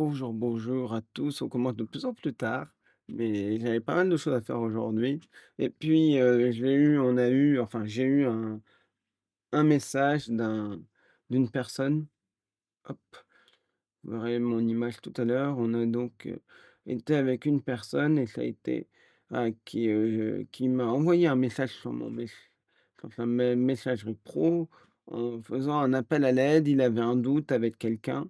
Bonjour, bonjour à tous. On commence de plus en plus tard, mais j'avais pas mal de choses à faire aujourd'hui. Et puis, j'ai eu un message d'une personne. Hop, vous verrez mon image tout à l'heure. On a donc été avec une personne et ça a été qui m'a envoyé un message sur sur sa messagerie pro en faisant un appel à l'aide. Il avait un doute avec quelqu'un.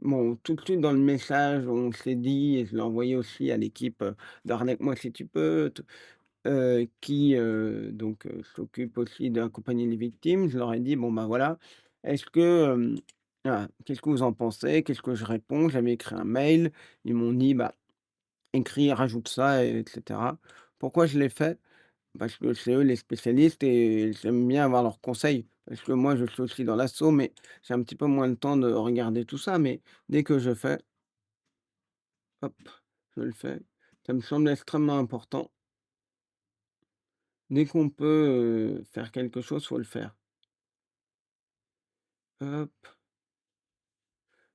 Bon, tout de suite dans le message, on s'est dit et je l'ai envoyé aussi à l'équipe, d'Arnaque-moi si tu peux, s'occupe aussi d'accompagner les victimes. Je leur ai dit: «Bon, bah, voilà, est-ce que, voilà, qu'est-ce que vous en pensez? Qu'est-ce que je réponds?» J'avais écrit un mail. Ils m'ont dit: «Bah, écris, rajoute ça et cetera». Pourquoi je l'ai fait? Parce que c'est eux les spécialistes et j'aime bien avoir leurs conseils. Parce que moi, je suis aussi dans l'assaut, mais j'ai un petit peu moins le temps de regarder tout ça. Mais dès que je fais, hop, je le fais. Ça me semble extrêmement important. Dès qu'on peut faire quelque chose, faut le faire. Hop,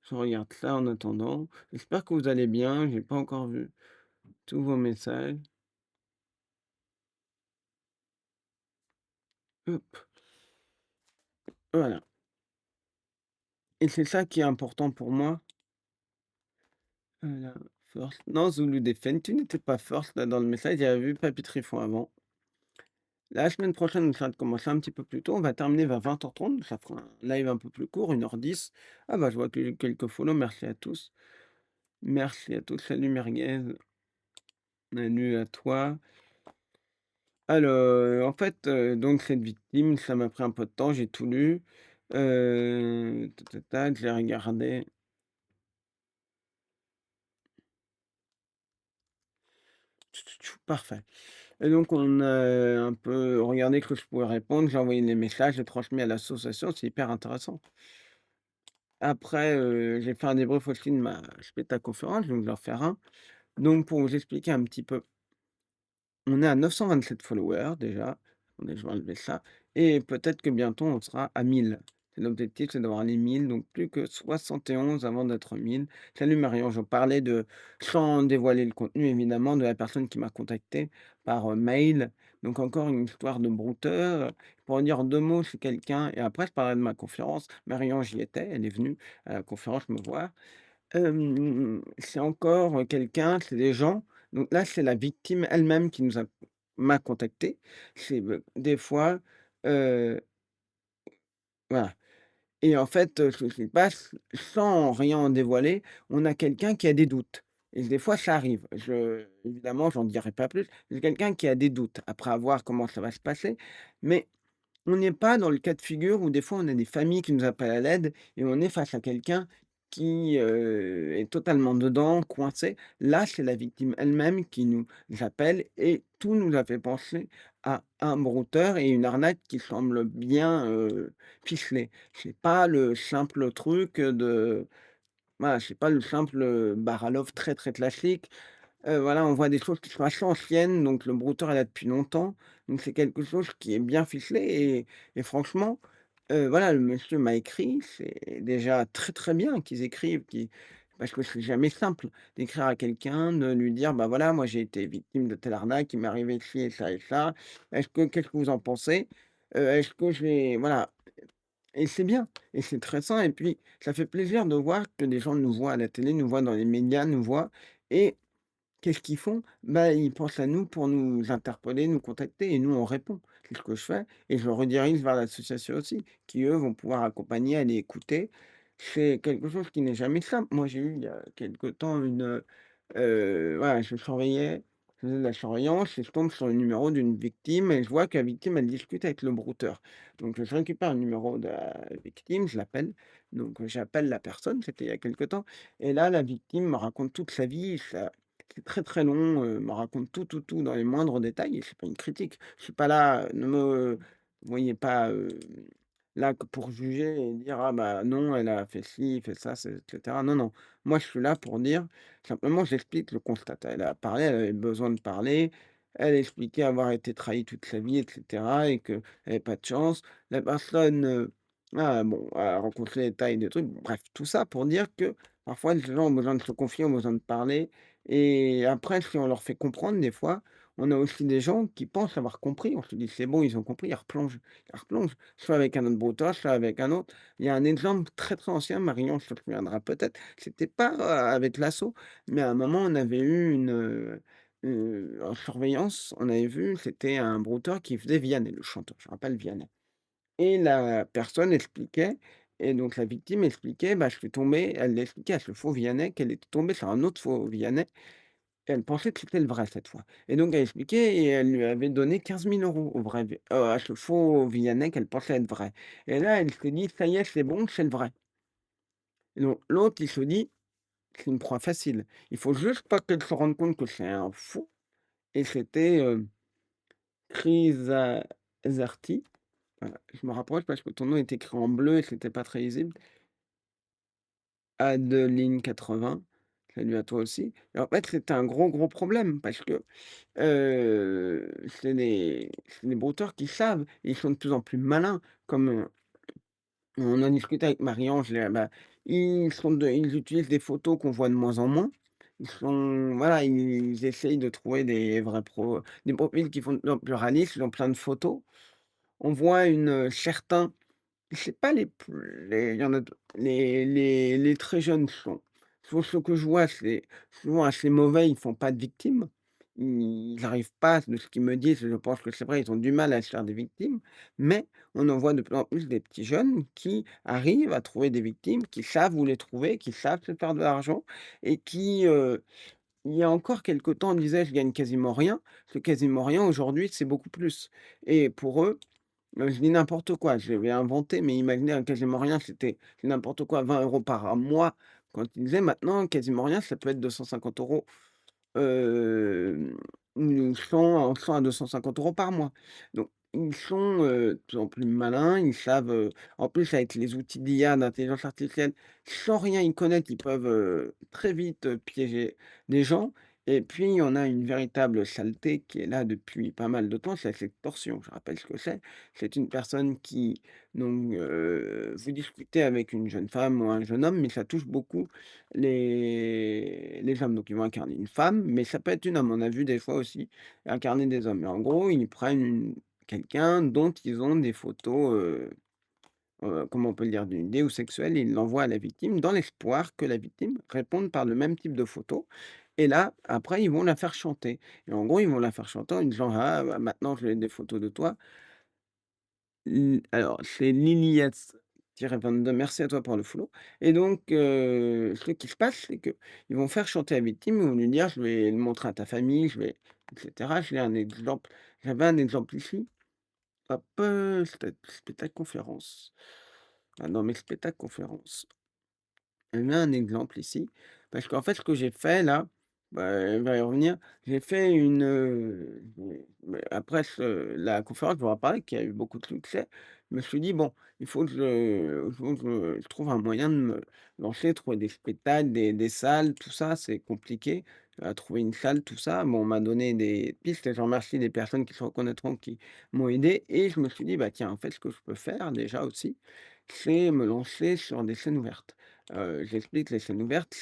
je regarde ça en attendant. J'espère que vous allez bien. J'ai pas encore vu tous vos messages. Hop, voilà. Et c'est ça qui est important pour moi. Voilà, first. Non, Zulu Defend, tu n'étais pas first là dans le message. J'avais vu Papy Trifon avant. La semaine prochaine, ça va commencer un petit peu plus tôt. On va terminer vers 20h30. Ça fera un live un peu plus court, 1h10. Ah bah, je vois que j'ai quelques follow. Merci à tous. Merci à tous. Salut Merguez. Salut à toi. Alors, en fait, donc cette victime, ça m'a pris un peu de temps. J'ai tout lu. Tac, tac, tac, j'ai regardé. Parfait. Et donc, on a un peu regardé ce que je pouvais répondre. J'ai envoyé les messages, j'ai transmis à l'association. C'est hyper intéressant. Après, j'ai fait un débrief aussi de ma conférence, donc je vais en faire un. Donc pour vous expliquer un petit peu, on est à 927 followers déjà, attendez, je vais enlever ça et peut-être que bientôt on sera à 1000. C'est l'objectif, c'est d'avoir les 1000, donc plus que 71 avant d'être 1000. Salut Marion, je parlais de sans dévoiler le contenu évidemment, de la personne qui m'a contacté par, mail. Donc encore une histoire de brouteur. Pour en dire 2 mots, c'est quelqu'un et après je parlerai de ma conférence. Marion, j'y étais, elle est venue à la conférence me voir. C'est encore, quelqu'un, c'est des gens donc là, c'est la victime elle-même qui m'a contacté. C'est, des fois, heu, voilà et en fait, ce qui se passe, sans rien en dévoiler, on a quelqu'un qui a des doutes et des fois ça arrive. Évidemment, j'en dirai pas plus. C'est quelqu'un qui a des doutes après à voir comment ça va se passer, mais on n'est pas dans le cas de figure où des fois on a des familles qui nous appellent à l'aide et on est face à quelqu'un qui, est totalement dedans, coincé. Là, c'est la victime elle-même qui nous appelle et tout nous a fait penser à un brouteur et une arnaque qui semble bien, ficelée. C'est pas le simple truc, de voilà, c'est pas le simple, bar à love très, très classique. Voilà, on voit des choses qui sont assez anciennes, donc le brouteur est là depuis longtemps, donc c'est quelque chose qui est bien ficelé et franchement, voilà, le monsieur m'a écrit, c'est déjà très, très bien qu'ils écrivent, parce que c'est jamais simple d'écrire à quelqu'un, de lui dire: «Bah, voilà, moi j'ai été victime de telle arnaque, il m'est arrivé ci et ça. Qu'est-ce que vous en pensez? Est-ce que j'ai» voilà et c'est bien et c'est très sain et puis ça fait plaisir de voir que des gens nous voient à la télé, nous voient dans les médias, nous voient et qu'est-ce qu'ils font? Bah, ils pensent à nous pour nous interpeller, nous contacter et nous, on répond. C'est ce que je fais et je le redirige vers l'association aussi, qui eux, vont pouvoir accompagner, aller écouter. C'est quelque chose qui n'est jamais simple. Moi, j'ai eu il y a quelque temps voilà, je surveillais, je faisais de la surveillance et je tombe sur le numéro d'une victime et je vois que la victime, elle discute avec le brouteur. Donc je récupère le numéro de la victime, je l'appelle, donc j'appelle la personne, c'était il y a quelque temps et là, la victime me raconte toute sa vie, c'est très, très long, me raconte tout, tout, tout dans les moindres détails et c'est pas une critique. Je suis pas là, ne me voyez pas, là que pour juger et dire: «Ah bah non, elle a fait ci, fait ça, c'est» et cetera. Non, non. Moi, je suis là pour dire simplement, j'explique le constat. Elle a parlé, elle avait besoin de parler. Elle expliquait avoir été trahie toute sa vie et cetera et qu'elle avait pas de chance. La personne, bon, a rencontré des tas et des trucs. Bref, tout ça pour dire que Parfois, les gens ont besoin de se confier, ont besoin de parler et après, si on leur fait comprendre des fois, on a aussi des gens qui pensent avoir compris. On se dit: «C'est bon, ils ont compris», ils replongent, soit avec un autre brouteur, soit avec un autre. Il y a un exemple très, très ancien, Marion se souviendra peut-être, c'était pas, avec l'assaut, mais à un moment, on avait eu en surveillance, on avait vu, c'était un brouteur qui faisait Vianney, le chanteur, je me rappelle Vianney. Et la personne expliquait et donc la victime expliquait: «Bah, je suis tombée», elle l'expliquait à ce faux Vianney qu'elle était tombée sur un autre faux Vianney et elle pensait que c'était le vrai cette fois et donc elle expliquait et elle lui avait donné 15 000 € au vrai à ce faux Vianney qu'elle pensait être vrai et là, elle s'est dit: «Ça y est, c'est bon, c'est le vrai» et donc l'autre, il se dit: «C'est une proie facile». Il faut juste pas qu'elle se rende compte que c'est un faux et c'était, Chris Zarty. Voilà, je me rapproche parce que ton nom est écrit en bleu et c'était pas très lisible. Adeline 80, salut à toi aussi. Et en fait, c'était un gros, gros problème parce que, c'est des brouteurs qui savent et ils sont de plus en plus malins. Comme, on en discutait avec Marie-Ange, bah, ils utilisent des photos qu'on voit de moins en moins. Voilà, ils essayent de trouver des profils qui font de plus en plus réalistes, ils ont plein de photos. On voit certains. C'est pas il y en a d les très jeunes ceux que je vois, c'est souvent assez mauvais, ils font pas de victimes. Ils n'arrivent pas, de ce qu'ils me disent, je pense que c'est vrai, ils ont du mal à se faire des victimes, mais on en voit de plus en plus des petits jeunes qui arrivent à trouver des victimes, qui savent où les trouver, qui savent se faire de l'argent et il y a encore quelque temps, on disait: «Je gagne quasiment rien». Ce quasiment rien, aujourd'hui, c'est beaucoup plus et pour eux, je dis n'importe quoi, je vais inventer, mais imaginez un quasiment rien, c'est n'importe quoi, 20 € par mois. Quand ils disaient maintenant quasiment rien, ça peut être 250 €, hem, 100 à 250 € par mois. Donc ils sont, de plus en plus malins, ils savent, en plus avec les outils d'IA, d'intelligence artificielle, sans rien y connaître, ils peuvent, très vite, piéger des gens et puis on a une véritable saleté qui est là depuis pas mal de temps, c'est la sextorsion. Je rappelle ce que c'est. C'est une personne qui donc, vous discutez avec une jeune femme ou un jeune homme, mais ça touche beaucoup les femmes. Donc ils vont incarner une femme, mais ça peut être une homme. On a vu des fois aussi incarner des hommes. Et en gros, ils prennent quelqu'un dont ils ont des photos, comment on peut le dire? Nudées ou sexuelles et ils l'envoient à la victime dans l'espoir que la victime réponde par le même type de photo. Et là, après, ils vont la faire chanter. Et en gros, ils vont la faire chanter en lui disant: «Ah, bah, maintenant je veux des photos de toi». Alors, c'est Lilias-22, merci à toi pour le follow et donc ce qui se passe, c'est qu'ils vont faire chanter la victime, ils vont lui dire: «Je vais le montrer à ta famille, je vais» et cetera. J'avais un exemple ici, hop, spectacle conférence. Ah non, mais spectacle conférence. Je mets un exemple ici, parce qu'en fait, ce que j'ai fait là, bah, elle va y revenir. J'ai fait après la conférence dont on va parler, qui a eu beaucoup de succès, je me suis dit: «Bon, il faut que je trouve un moyen de me lancer, trouver des spectacles, des salles», tout ça, c'est compliqué, trouver une salle, tout ça. Bon, on m'a donné des pistes et je remercie les personnes qui se reconnaîtront, qui m'ont aidé et je me suis dit: «Bah, tiens, en fait, ce que je peux faire déjà aussi, c'est me lancer sur des scènes ouvertes». J'explique les scènes ouvertes,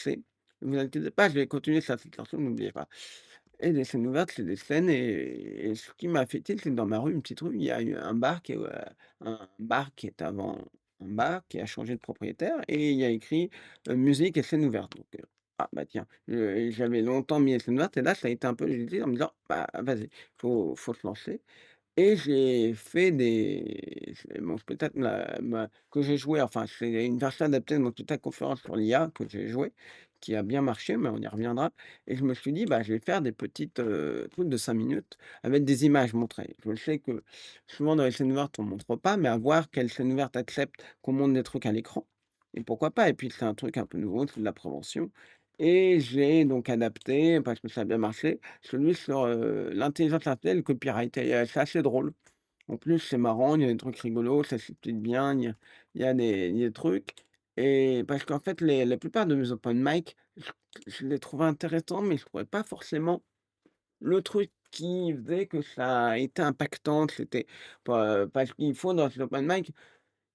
vous inquiétez pas, je vais continuer cette citation, n'oubliez pas. Et les scènes ouvertes, c'est des scènes et ce qui m'a fait tilt, c'est que dans ma rue, une petite rue, il y a eu un bar qui est avant un bar qui a changé de propriétaire et il y a écrit, musique et scènes ouvertes donc ah bah tiens, j'avais longtemps mis les scènes ouvertes et là, ça a été un peu l'idée en me disant: «Bah vas-y, faut se lancer». Et j'ai fait mon spectacle que j'ai joué, enfin, c'est une version adaptée de mon spectacle conférence sur l'IA que j'ai joué, qui a bien marché, mais on y reviendra et je me suis dit: «Bah, je vais faire des petites, trucs de 5 minutes avec des images montrées». Je sais que souvent dans les scènes ouvertes, on montre pas, mais à voir quelle scène ouverte accepte qu'on montre des trucs à l'écran et pourquoi pas? Et puis c'est un truc un peu nouveau, c'est de la prévention et j'ai donc adapté, parce que ça a bien marché, celui sur, l'intelligence artificielle, le copyright et c'est assez drôle. En plus, c'est marrant, il y a des trucs rigolos, ça s'explique bien, il y a des trucs et parce qu'en fait, la plupart de mes open mic, je les trouvais intéressants, mais je trouvais pas forcément le truc qui faisait que ça a été impactant, c'était pas parce qu'il faut dans ces open mic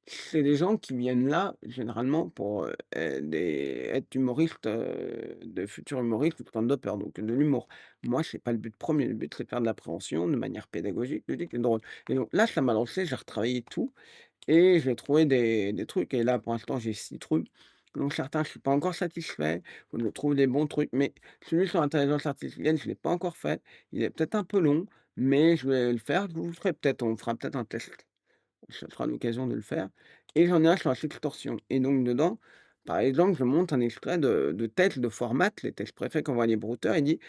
c'est des gens qui viennent là, généralement pour, être humoristes, de futurs humoristes ou stand-uppers, donc de l'humour. Moi, c'est pas le but premier. Le but, c'est de faire de l'appréhension de manière pédagogique, ludique et drôle et donc là, ça m'a lancé, j'ai retravaillé tout et j'ai trouvé des trucs et là, pour l'instant, j'ai 6 trucs. Donc certains, je suis pas encore satisfait, faut que je trouve des bons trucs, mais celui sur l'intelligence artificielle, je l'ai pas encore fait. Il est peut-être un peu long, mais je vais le faire. Je vous ferai peut-être on fera peut-être un test. Ça sera l'occasion de le faire et j'en ai un sur la sextorsion et donc dedans, par exemple, je monte un extrait de texte de format, les textes préfets qu'envoient les brouteurs. Il dit: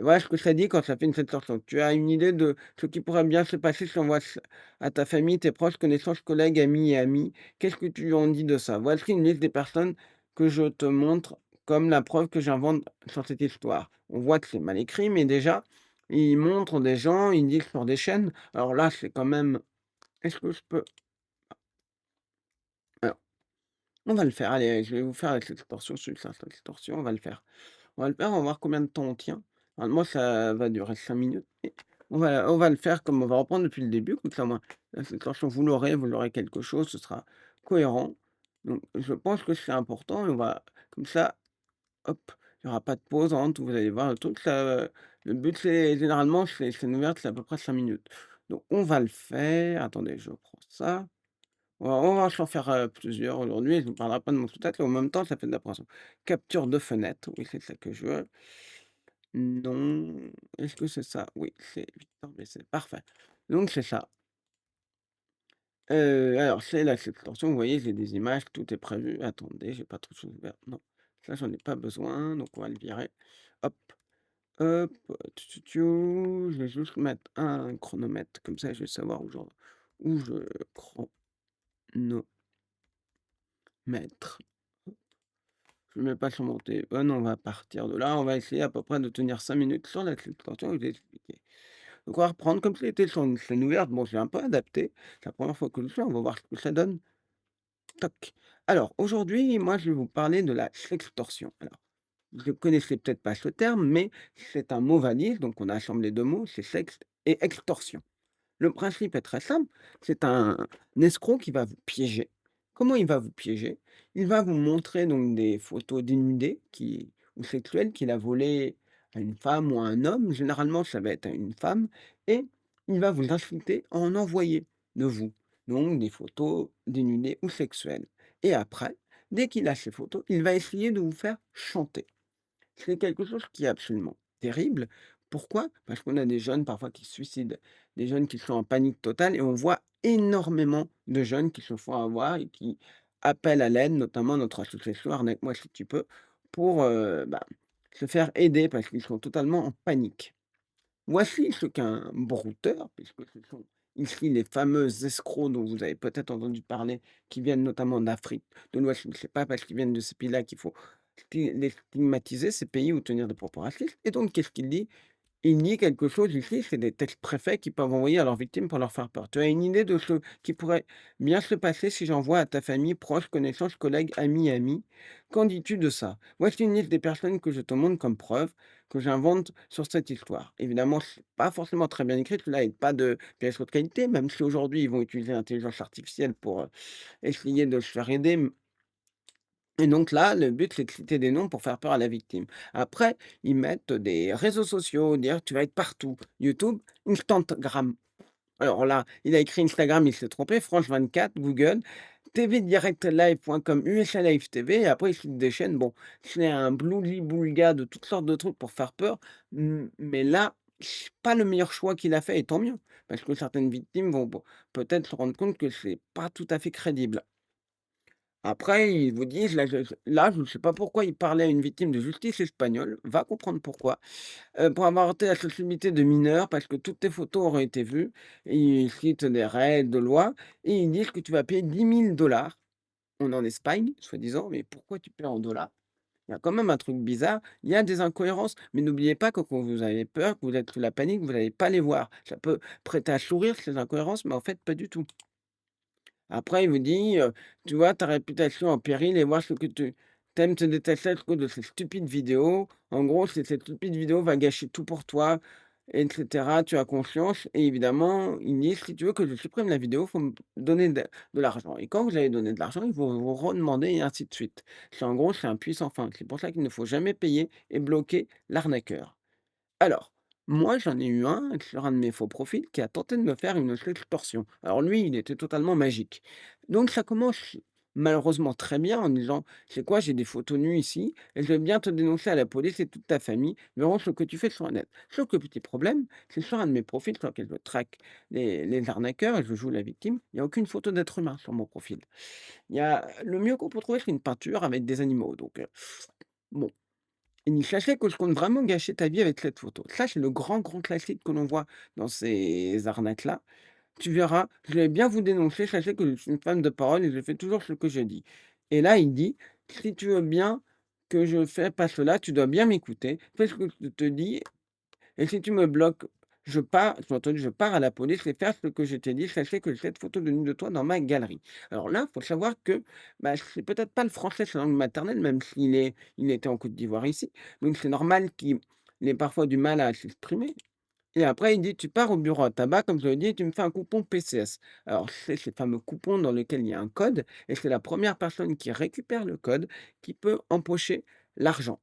«Voilà ce que ça dit quand ça fait une sextorsion. Tu as une idée de ce qui pourrait bien se passer si tu envoies ç à ta famille, tes proches, connaissances, collègues, amis et amis. Qu'est-ce que tu en dis de ça? Voici une liste des personnes que je te montre comme la preuve que j'invente sur cette histoire». On voit que c'est mal écrit, mais déjà, ils montrent des gens, ils disent sur des chaînes. Alors là, c'est quand même est-ce que je peux alors, on va le faire, allez, je vais vous faire avec l'extorsion, celui sur l'extorsion, on va le faire. On va le faire, on va voir combien de temps on tient. Alors moi, ça va durer 5 minutes et on va le faire comme on va reprendre depuis le début, comme ça, au moins, la l'extorsion, vous l'aurez quelque chose, ce sera cohérent. Donc je pense que c'est important et on va comme ça, hop, il y aura pas de pause entre, vous allez voir le truc, ça, le but, c'est généralement, c'est une ouverte, c'est à peu près 5 minutes. Donc on va le faire. Attendez, je prends ça. On va s'en faire, plusieurs aujourd'hui. Je ne vous parlerai pas de mon spectacle et en même temps, ça fait de l'appréhension. Capture de fenêtre, oui, c'est ça que je veux. Non, est-ce que c'est ça? Oui, c'est Victor Bessel, parfait. Donc c'est ça. Alors c'est la extension, vous voyez, j'ai des images, tout est prévu. Attendez, j'ai pas trop de choses ouvertes. Non, ça j'en ai pas besoin, donc on va le virer. Hop, hop, je vais juste mettre un chronomètre, comme ça je vais savoir où je chronomètre. Je ne mets pas sur mon téléphone, on va partir de là, on va essayer à peu près de tenir 5 minutes sur la extension que je vous ai expliqué. Donc on va reprendre comme si c'était sur une scène ouverte. Bon, j'ai un peu adapté, c'est la première fois que je le fais, on va voir ce que ça donne. Toc. Alors aujourd'hui, moi je vais vous parler de la sextorsion. Alors, vous ne connaissez peut-être pas ce terme, mais c'est un mot valise, donc on a assemblé 2 mots, c'est sexe et extorsion. Le principe est très simple, c'est un escroc qui va vous piéger. Comment il va vous piéger? Il va vous montrer donc des photos dénudées qui ou sexuelles qu'il a volées à une femme ou à un homme, généralement ça va être à une femme et il va vous inciter à en envoyer de vous, donc des photos dénudées ou sexuelles et après, dès qu'il a ces photos, il va essayer de vous faire chanter. C'est quelque chose qui est absolument terrible. Pourquoi? Parce qu'on a des jeunes parfois qui se suicident, des jeunes qui sont en panique totale et on voit énormément de jeunes qui se font avoir et qui appellent à l'aide, notamment notre association Arnaque-moi si tu peux, pour, se faire aider parce qu'ils sont totalement en panique. Voici ce qu'un brouteur, puisque ce sont ici les fameux escrocs dont vous avez peut-être entendu parler, qui viennent notamment d'Afrique de l'Ouest. Ce n'est pas parce qu'ils viennent de ces pays-là qu'il faut les stigmatiser, ces pays, ou tenir des propos racistes. Et donc, qu'est-ce qu'il dit? Il nie quelque chose ici, c'est des textes préfets qu'ils peuvent envoyer à leurs victimes pour leur faire peur. Tu as une idée de ce qui pourrait bien se passer si j'envoie à ta famille, proches, connaissances, collègues, amis? Qu'en dis-tu de ça? Voici une liste des personnes que je te montre comme preuve que j'invente sur cette histoire. Évidemment, c'est pas forcément très bien écrit, cela n'est pas de pièce haute qualité, même si aujourd'hui ils vont utiliser l'intelligence artificielle pour essayer de se faire aider. Et donc là, le but, c'est de citer des noms pour faire peur à la victime. Après, ils mettent des réseaux sociaux, dire: «Tu vas être partout». YouTube, Instantgram. Alors là, il a écrit Instagram, il s'est trompé, France 24, Google, tvdirectlive.com, USA Live TV et après il cite des chaînes. Bon, c'est un blouli-boulga de toutes sortes de trucs pour faire peur, mais là, c'est pas le meilleur choix qu'il a fait et tant mieux, parce que certaines victimes vont peut-être se rendre compte que c'est pas tout à fait crédible. Après, ils vous disent là, je ne sais pas pourquoi il parlait à une victime de justice espagnole, va comprendre pourquoi, pour avoir heurté la sensibilité de mineurs parce que toutes tes photos auraient été vues. Et ils citent des règles de loi et ils disent que tu vas payer 10 000 $. On est en Espagne, soi-disant, mais pourquoi tu paies en dollars? Il y a quand même un truc bizarre, il y a des incohérences, mais n'oubliez pas que quand vous avez peur, que vous êtes sous la panique, vous n'allez pas les voir. Ça peut prêter à sourire ces incohérences, mais en fait pas du tout. Après, il vous dit, «Tu vois ta réputation en péril et voir ce que tu aimes te détacher à cause de ces stupides vidéos. En gros, cette stupide vidéo va gâcher tout pour toi. et cetera. Tu as confiance et évidemment, ils disent: «Si tu veux que je supprime la vidéo, il faut me donner de l'argent et quand vous allez donner de l'argent, ils vont vous redemander» et ainsi de suite. C'est en gros, c'est un puits sans fin. C'est pour ça qu'il ne faut jamais payer et bloquer l'arnaqueur. Alors, moi, j'en ai eu un sur un de mes faux profils qui a tenté de me faire une extorsion. Alors lui, il était totalement magique. Donc ça commence malheureusement très bien en disant: «C'est quoi? J'ai des photos nues ici et je vais bien te dénoncer à la police et toute ta famille verront ce que tu fais sur le net». Sauf que petit problème, c'est sur un de mes profils sur lequel je traque les arnaqueurs et je joue la victime, il y a aucune photo d'être humain sur mon profil. Il y a le mieux qu'on peut trouver, c'est une peinture avec des animaux donc bon. Et sachez que je compte vraiment gâcher ta vie avec cette photo. Ça, c'est le grand, grand classique que l'on voit dans ces arnaques-là. Tu verras, je vais bien vous dénoncer, sachez que je suis une femme de parole et je fais toujours ce que je dis. Et là, il dit, si tu veux bien que je fais pas cela, tu dois bien m'écouter, fais ce que je te dis et si tu me bloques, je pars, j'ai entendu, je pars à la police et faire ce que je t'ai dit. Sachez que j'ai cette photo de nu de toi dans ma galerie. Alors là, il faut savoir que bah, c'est peut-être pas le français, sa langue maternelle, même il était en Côte d'Ivoire ici. Donc c'est normal qu'il ait parfois du mal à s'exprimer. Et après, il dit: «Tu pars au bureau à tabac, comme je l'ai dit, et tu me fais un coupon PCS». Alors c'est ces fameux coupons dans lesquels il y a un code et c'est la première personne qui récupère le code qui peut empocher l'argent.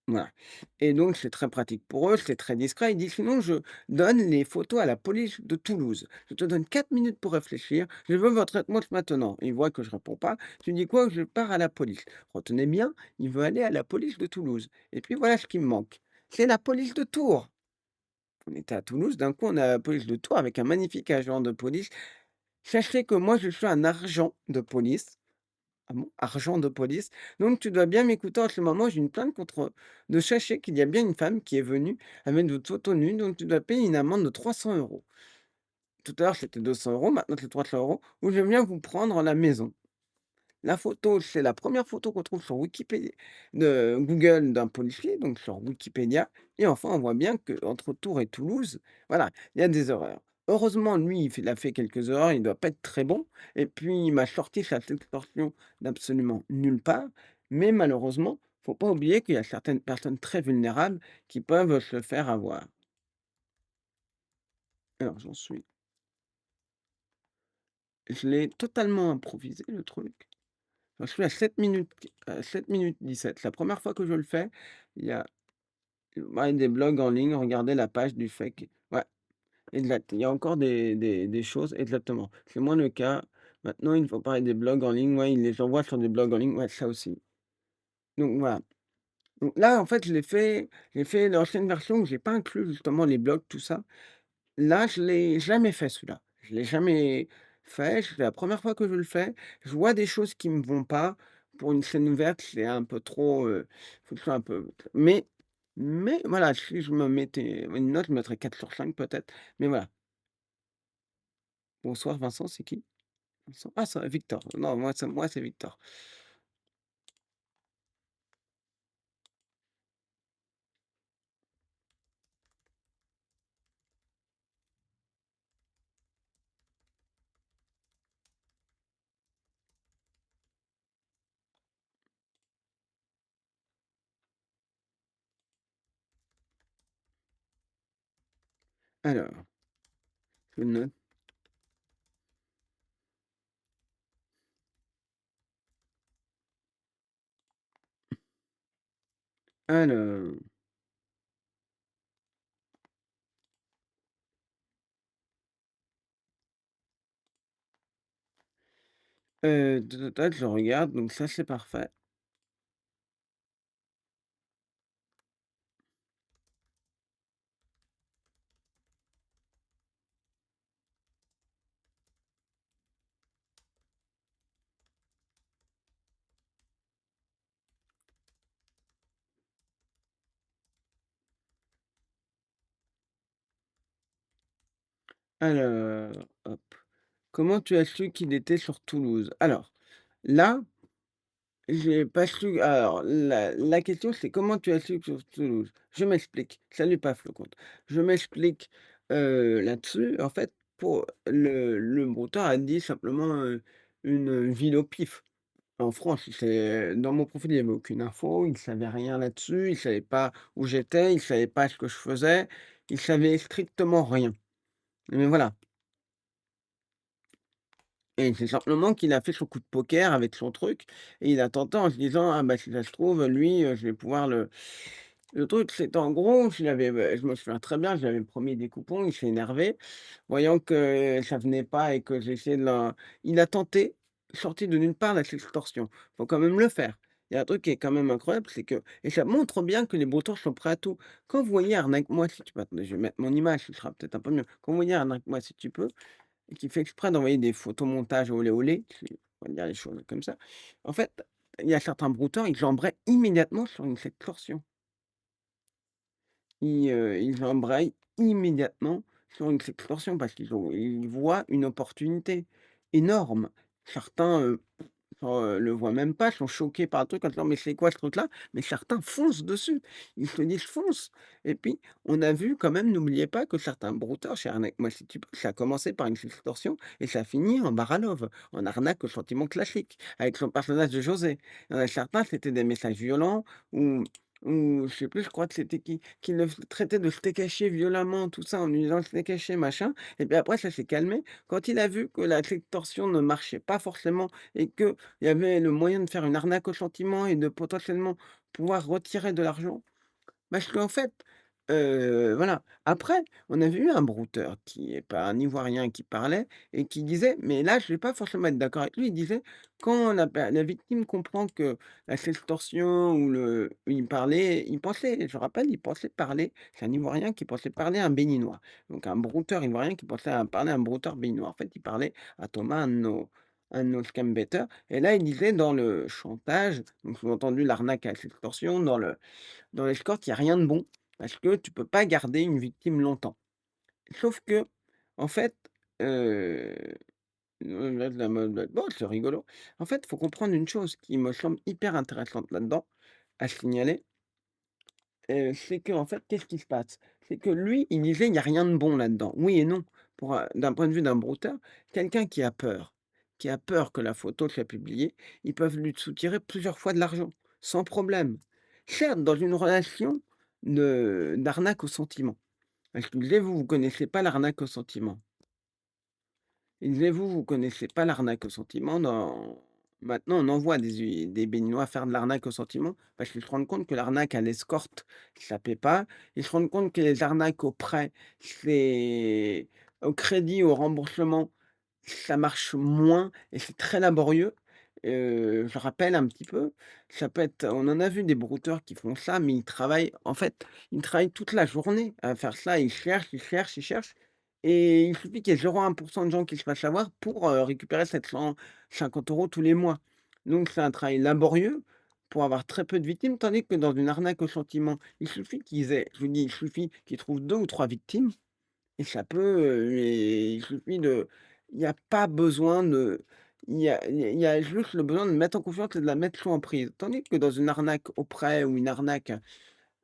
Voilà et donc c'est très pratique pour eux, c'est très discret. Il dit: «Sinon, je donne les photos à la police de Toulouse. Je te donne 4 minutes pour réfléchir. Je veux votre réponse maintenant». Il voit que je réponds pas. «Tu dis quoi?» «Je pars à la police». Retenez bien, il veut aller à la police de Toulouse et puis voilà ce qui me manque, c'est la police de Tours. On était à Toulouse, d'un coup, on a la police de Tours avec un magnifique agent de police. Sachez que moi, je suis un agent de police. Ah bon? Argent de police. Donc tu dois bien m'écouter en ce moment, j'ai une plainte contre de sachez qu'il y a bien une femme qui est venue avec votre photo nue, donc tu dois payer une amende de 300 €. Tout à l'heure, c'était 200 €, maintenant c'est 300 € ou je viens vous prendre à la maison. La photo, c'est la première photo qu'on trouve sur Wikipédia de Google d'un policier, donc sur Wikipédia et enfin, on voit bien qu'entre Tours et Toulouse, voilà, il y a des erreurs. Heureusement, lui, il a fait quelques erreurs, il doit pas être très bon et puis il m'a sorti cette extorsion d'absolument nulle part, mais malheureusement, faut pas oublier qu'il y a certaines personnes très vulnérables qui peuvent se faire avoir. Alors j'en suis je l'ai totalement improvisé le truc. J'en suis à 7 minutes 17. La première fois que je le fais, il y a ouais, des blogs en ligne, regardez la page du fake. Ouais, exact. Il y a encore des choses exactement. C'est moins le cas. Maintenant, il faut parler des blogs en ligne, ouais, ils les envoient sur des blogs en ligne, ouais, ça aussi. Donc voilà. Donc là, en fait, j'ai fait l'ancienne version où j'ai pas inclus justement les blogs, tout ça. Là, je l'ai jamais fait celui-là. Je l'ai jamais fait, c'est la première fois que je le fais. Je vois des choses qui me vont pas. Pour une scène ouverte, c'est un peu trop, faut que ce soit un peu mais voilà, si je me mettais une note, je mettrais 4 sur 5 peut-être, mais voilà. Bonsoir Vincent, c'est qui? Vincent? Ah ça Victor. Non, moi c'est Victor. Alors, je note. Alors, je regarde, donc ça c'est parfait. Alors, hop. Comment tu as su qu'il était sur Toulouse? Alors, là, j'ai pas su alors la question c'est: «Comment tu as su que sur Toulouse?» Je m'explique. Salut paf le compte. Je m'explique, là-dessus. En fait, pour le brouteur a dit simplement, une ville au pif. En France, dans mon profil, il y avait aucune info, il savait rien là-dessus, il savait pas où j'étais, il savait pas ce que je faisais, il savait strictement rien. Mais voilà. Et c'est simplement qu'il a fait son coup de poker avec son truc et il a tenté en se disant: «Ah bah, si ça se trouve, lui, je vais pouvoir le truc, c'est en gros, je me souviens très bien, je lui avais promis des coupons, il s'est énervé, voyant que ça venait pas et que j'essayais de la il a tenté, sorti de nulle part, la sextorsion. Faut quand même le faire. Il y a un truc qui est quand même incroyable, c'est que et ça montre bien que les Bretons sont prêts à tout. Quand vous voyez «Arnaque-moi si tu peux», attendez, je vais mettre mon image, ce sera peut-être un peu mieux. Quand vous voyez «Arnaque-moi si tu peux», et qui fait exprès d'envoyer des photomontages olé olé, on va dire les choses comme ça. En fait, il y a certains brouteurs, ils embrayent immédiatement sur une sextorsion. Ils embrayent immédiatement sur une sextorsion parce ils voient une opportunité énorme. Certains, le voient même pas, sont choqués par le truc en disant: «Mais c'est quoi ce truc-là?» mais certains foncent dessus. Ils se disent: «Fonce» et puis on a vu quand même, n'oubliez pas que certains brouteurs chez Arnaque-moi si tu peux, ça a commencé par une sextorsion et ça a fini en bar à love, en arnaque au sentiment classique, avec son personnage de José. Il y en a certains, c'était des messages violents ou je sais plus, je crois que c'était qui le traitait de stécaché violemment, tout ça, en lui disant: «Stécaché machin» et puis après ça s'est calmé. Quand il a vu que la sextorsion ne marchait pas forcément et qu'il y avait le moyen de faire une arnaque au sentiment et de potentiellement pouvoir retirer de l'argent, parce qu'en fait, voilà. Après, on avait eu un brouteur qui est pas un Ivoirien qui parlait et qui disait mais là, je vais pas forcément être d'accord avec lui, il disait: «Quand la victime comprend que la sextorsion ou le» il parlait, il pensait, je rappelle, il pensait parler c'est un Ivoirien qui pensait parler un Béninois. Donc un brouteur ivoirien qui pensait à parler à un brouteur béninois. En fait, il parlait à Thomas, un de nos scam betteurs et là, il disait dans le chantage, donc sous-entendu l'arnaque à la sextorsion, dans l'escorte, il y a rien de bon, parce que tu peux pas garder une victime longtemps. Sauf que, en fait, heu, là de la mode, bon, c'est rigolo. En fait, il faut comprendre une chose qui me semble hyper intéressante là-dedans, à signaler, c'est qu'en fait, qu'est-ce qui se passe? C'est que lui, il disait: «Il y a rien de bon là-dedans». Oui et non. D'un point de vue d'un brouteur, quelqu'un qui a peur que la photo soit publiée, ils peuvent lui soutirer plusieurs fois de l'argent, sans problème. Certes, dans une relation d'arnaque au sentiment. Parce que vous, vous connaissez pas l'arnaque au sentiment. Vous, vous connaissez pas l'arnaque au sentiment dans maintenant, on envoie des Béninois faire de l'arnaque au sentiment parce qu'ils se rendent compte que l'arnaque à l'escorte, ça paie pas. Ils se rendent compte que les arnaques au prêt, c'est au crédit, au remboursement, ça marche moins et c'est très laborieux. Je rappelle un petit peu, ça peut être on en a vu des brouteurs qui font ça, mais ils travaillent en fait, ils travaillent toute la journée à faire ça. Ils cherchent, ils cherchent, ils cherchent et il suffit qu'il y ait 0,1 de gens qui se fassent avoir pour, récupérer 750 € tous les mois. Donc c'est un travail laborieux pour avoir très peu de victimes, tandis que dans une arnaque au sentiment, il suffit qu'ils aient je vous dis, il suffit qu'ils trouvent 2 ou 3 victimes et ça peut, et il suffit de il y a pas besoin de il y a juste le besoin de mettre en confiance et de la mettre sous emprise. Tandis que dans une arnaque au prêt ou une arnaque,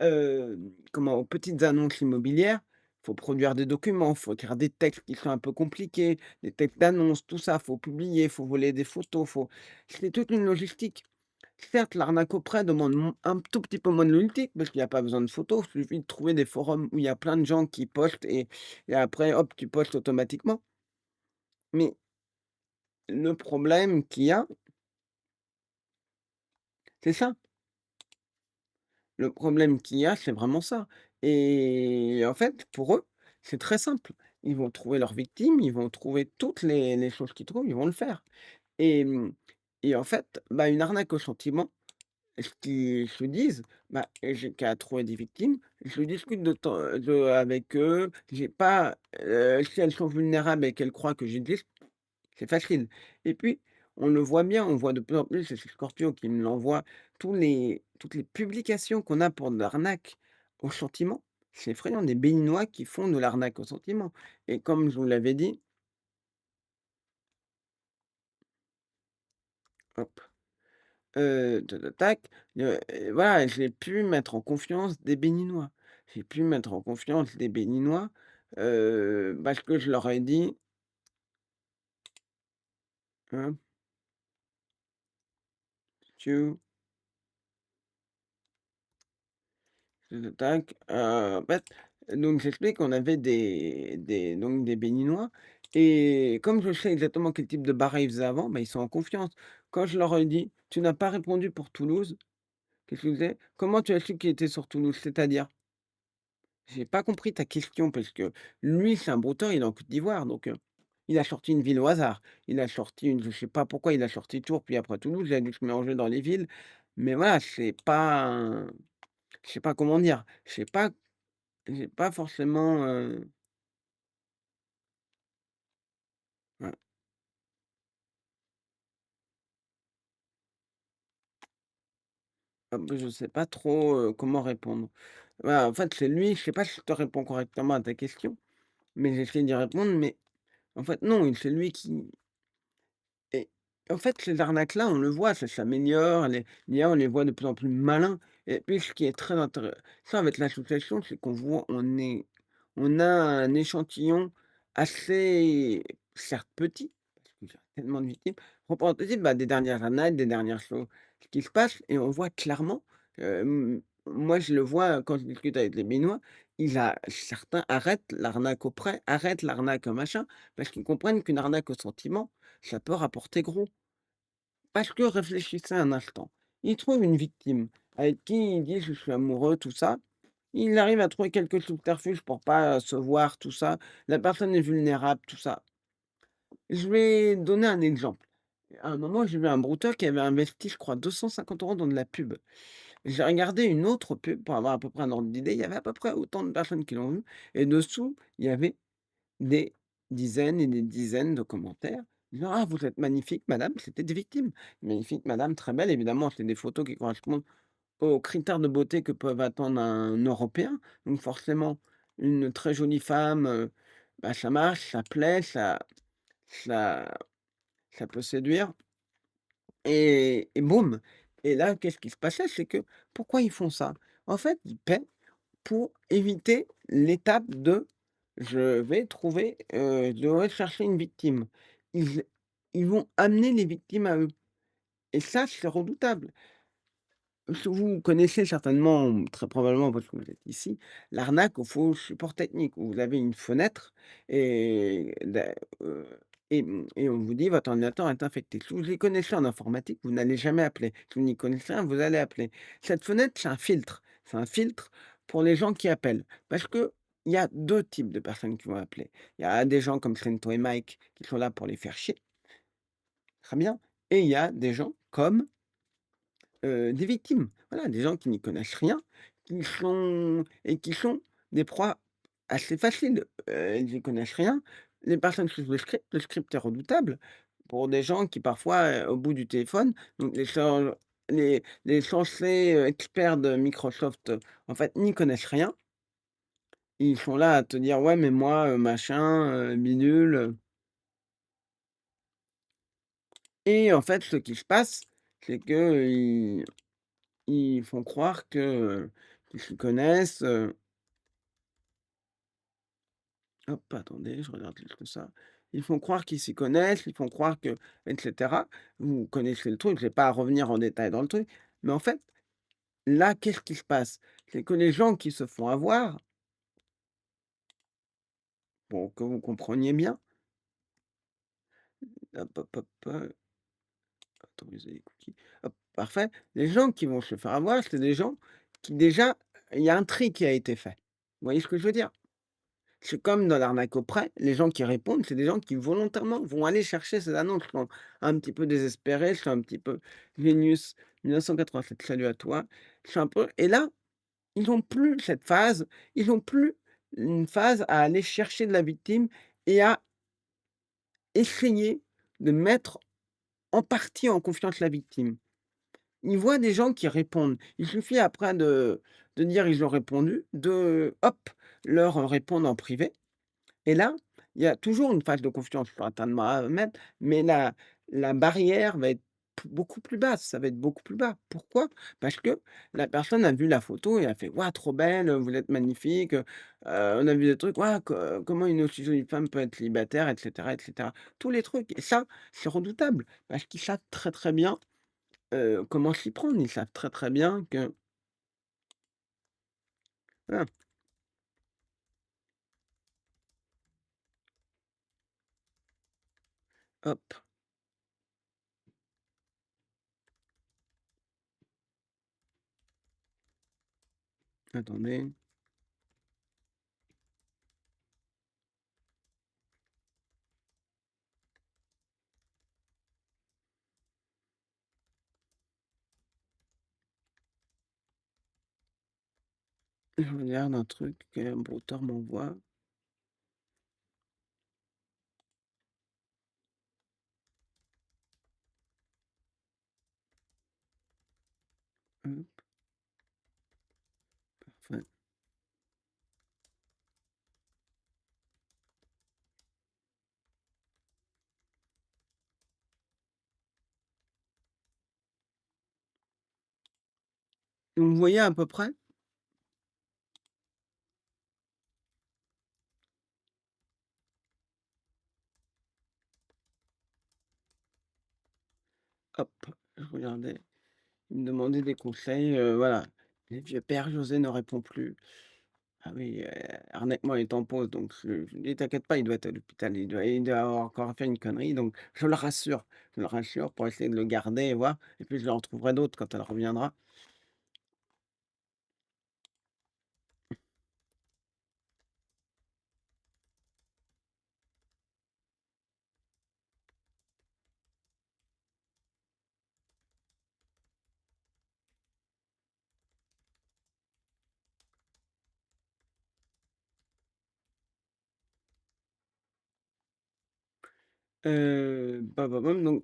aux petites annonces immobilières, faut produire des documents, faut écrire des textes qui sont un peu compliqués, des textes d'annonces, tout ça, faut publier, faut voler des photos, faut c'est toute une logistique. Certes, l'arnaque au prêt demande un tout petit peu moins de logistique parce qu'il y a pas besoin de photos, il suffit de trouver des forums où il y a plein de gens qui postent et après hop, tu postes automatiquement. Mais le problème qu'il y a, c'est ça. Le problème qu'il y a, c'est vraiment ça et en fait, pour eux, c'est très simple. Ils vont trouver leurs victimes, ils vont trouver toutes les choses qu'ils trouvent, ils vont le faire et et en fait, bah, une arnaque au sentiment, ce qu'ils se disent: «Bah, j'ai qu'à trouver des victimes, je discute avec eux, j'ai pas, si elles sont vulnérables et qu'elles croient que j'existe, c'est facile» et puis, on le voit bien, on voit de plus en plus et c'est Scorpio qui me l'envoie, toutes les publications qu'on a pour de l'arnaque au sentiment. C'est effrayant, des Béninois qui font de l'arnaque au sentiment et comme je vous l'avais dit, hop, tac, voilà, j'ai pu mettre en confiance des Béninois. J'ai pu mettre en confiance des Béninois, parce que je leur ai dit, hein you. Tac, en fait, donc j'explique qu'on avait des béninois et comme je sais exactement quel type de bar ils faisaient avant, bah, ils sont en confiance. Quand je leur ai dit: «Tu n'as pas répondu pour Toulouse», qu'est-ce qu'ils faisaient: «Comment tu as su qu'il était sur Toulouse? C'est-à-dire?» «J'ai pas compris ta question» parce que lui, c'est un Breton, il est en Côte d'Ivoire donc il a sorti une ville au hasard. Il a sorti une je sais pas pourquoi il a sorti Tours, puis après Toulouse, il a dû se mélanger dans les villes, mais voilà, c'est pas un je sais pas comment dire, j'ai pas forcément, ouais, je sais pas trop, comment répondre. Voilà, en fait, c'est lui, je sais pas si je te réponds correctement à ta question, mais j'essaie d'y répondre, mais en fait, non, c'est lui qui et en fait, ces arnaques-là, on le voit, ça s'améliore, on les voit de plus en plus malins et puis ce qui est très intéressant avec l'association, c'est on a un échantillon assez, certes petit, parce qu'il y a tellement de victimes, représentatif, bah, des dernières arnaques, des dernières choses qui se passent et on voit clairement, moi je le vois quand je discute avec les Béninois, certains arrêtent l'arnaque au prêt, arrêtent l'arnaque au machin, parce qu'ils comprennent qu'une arnaque au sentiment, ça peut rapporter gros. Parce que réfléchissez un instant, il trouve une victime avec qui il dit: «Je suis amoureux», tout ça. Il arrive à trouver quelques subterfuges pour pas se voir, tout ça. La personne est vulnérable, tout ça. Je vais donner un exemple. À un moment, j'ai vu un brouteur qui avait investi, je crois, 250 € dans de la pub. J'ai regardé une autre pub pour avoir à peu près un ordre d'idée. Il y avait à peu près autant de personnes qui l'ont vu et dessous, il y avait des dizaines et des dizaines de commentaires disant: «Ah, vous êtes magnifique madame», c'était des victimes. «Magnifique madame, très belle», évidemment, c'est des photos qui correspondent aux critères de beauté que peuvent attendre un Européen. Donc forcément, une très jolie femme, bah, ça marche, ça plaît, ça ça peut séduire et boum! Et là, qu'est-ce qui se passait? C'est que pourquoi ils font ça? En fait, ils paient pour éviter l'étape de: «Je vais trouver, je vais chercher une victime». Ils ils vont amener les victimes à eux et ça, c'est redoutable. Vous connaissez certainement, très probablement parce que vous êtes ici, l'arnaque au faux support technique où vous avez une fenêtre et et on vous dit: «Votre ordinateur est infecté». Si vous y connaissez en informatique, vous n'allez jamais appeler. Si vous n'y connaissez rien, vous allez appeler. Cette fenêtre, c'est un filtre. C'est un filtre pour les gens qui appellent. Parce qu'il y a 2 types de personnes qui vont appeler. Il y a des gens comme Trento et Mike qui sont là pour les faire chier, très bien, et il y a des gens comme des victimes, voilà, des gens qui n'y connaissent rien, qui sont des proies assez faciles. Ils n'y connaissent rien. Les personnes suivent le script est redoutable pour des gens qui parfois, au bout du téléphone, donc les censés, experts de Microsoft, en fait, n'y connaissent rien. Ils sont là à te dire: «Ouais, mais moi, machin, bidule», et en fait, ce qui se passe, c'est qu'ils font croire que, qu'ils s'y connaissent, hop, attendez, je regarde juste ça. Ils font croire qu'ils s'y connaissent, ils font croire que et cetera. Vous connaissez le truc, je vais pas revenir en détail dans le truc, mais en fait, là, qu'est-ce qui se passe? C'est que les gens qui se font avoir, pour que vous compreniez bien, hop, autoriser les cookies, hop, parfait. Les gens qui vont se faire avoir, c'est des gens qui déjà il y a un tri qui a été fait. Vous voyez ce que je veux dire? C'est comme dans l'arnaque au prêt, les gens qui répondent, c'est des gens qui volontairement vont aller chercher ces annonces, sont un petit peu désespérés, sont un petit peu Vénus 1987, salut à toi. C'est un peu et là, ils ont plus cette phase, ils ont plus une phase à aller chercher de la victime et à essayer de mettre en partie en confiance la victime. Ils voient des gens qui répondent. Il suffit après de dire: «Ils ont répondu», de hop, leur répondre en privé. Et là, il y a toujours une phase de confiance sur Internet mettre, mais la barrière va être beaucoup plus basse, ça va être beaucoup plus bas. Pourquoi? Parce que la personne a vu la photo et a fait: «Waouh, trop belle, vous êtes magnifique, on a vu des trucs, waouh, comment une aussi jolie femme peut être célibataire?» et cetera et cetera. Tous les trucs et ça, c'est redoutable parce qu'ils savent très, très bien, comment s'y prendre. Ils savent très, très bien que voilà, hop, attendez, je regarde un truc qu'un brouteur m'envoie. Hop, parfait. Donc vous voyez à peu près? Hop, je regardais, il me demandait des conseils, voilà. Les vieux père José ne répond plus. Ah oui, arnaque-moi et t'impose, donc je lui dis: «T'inquiète pas, il doit être à l'hôpital, il doit avoir encore fait une connerie», donc je le rassure pour essayer de le garder et voir et puis je lui en retrouverai d'autres quand elle reviendra. Bah, bam,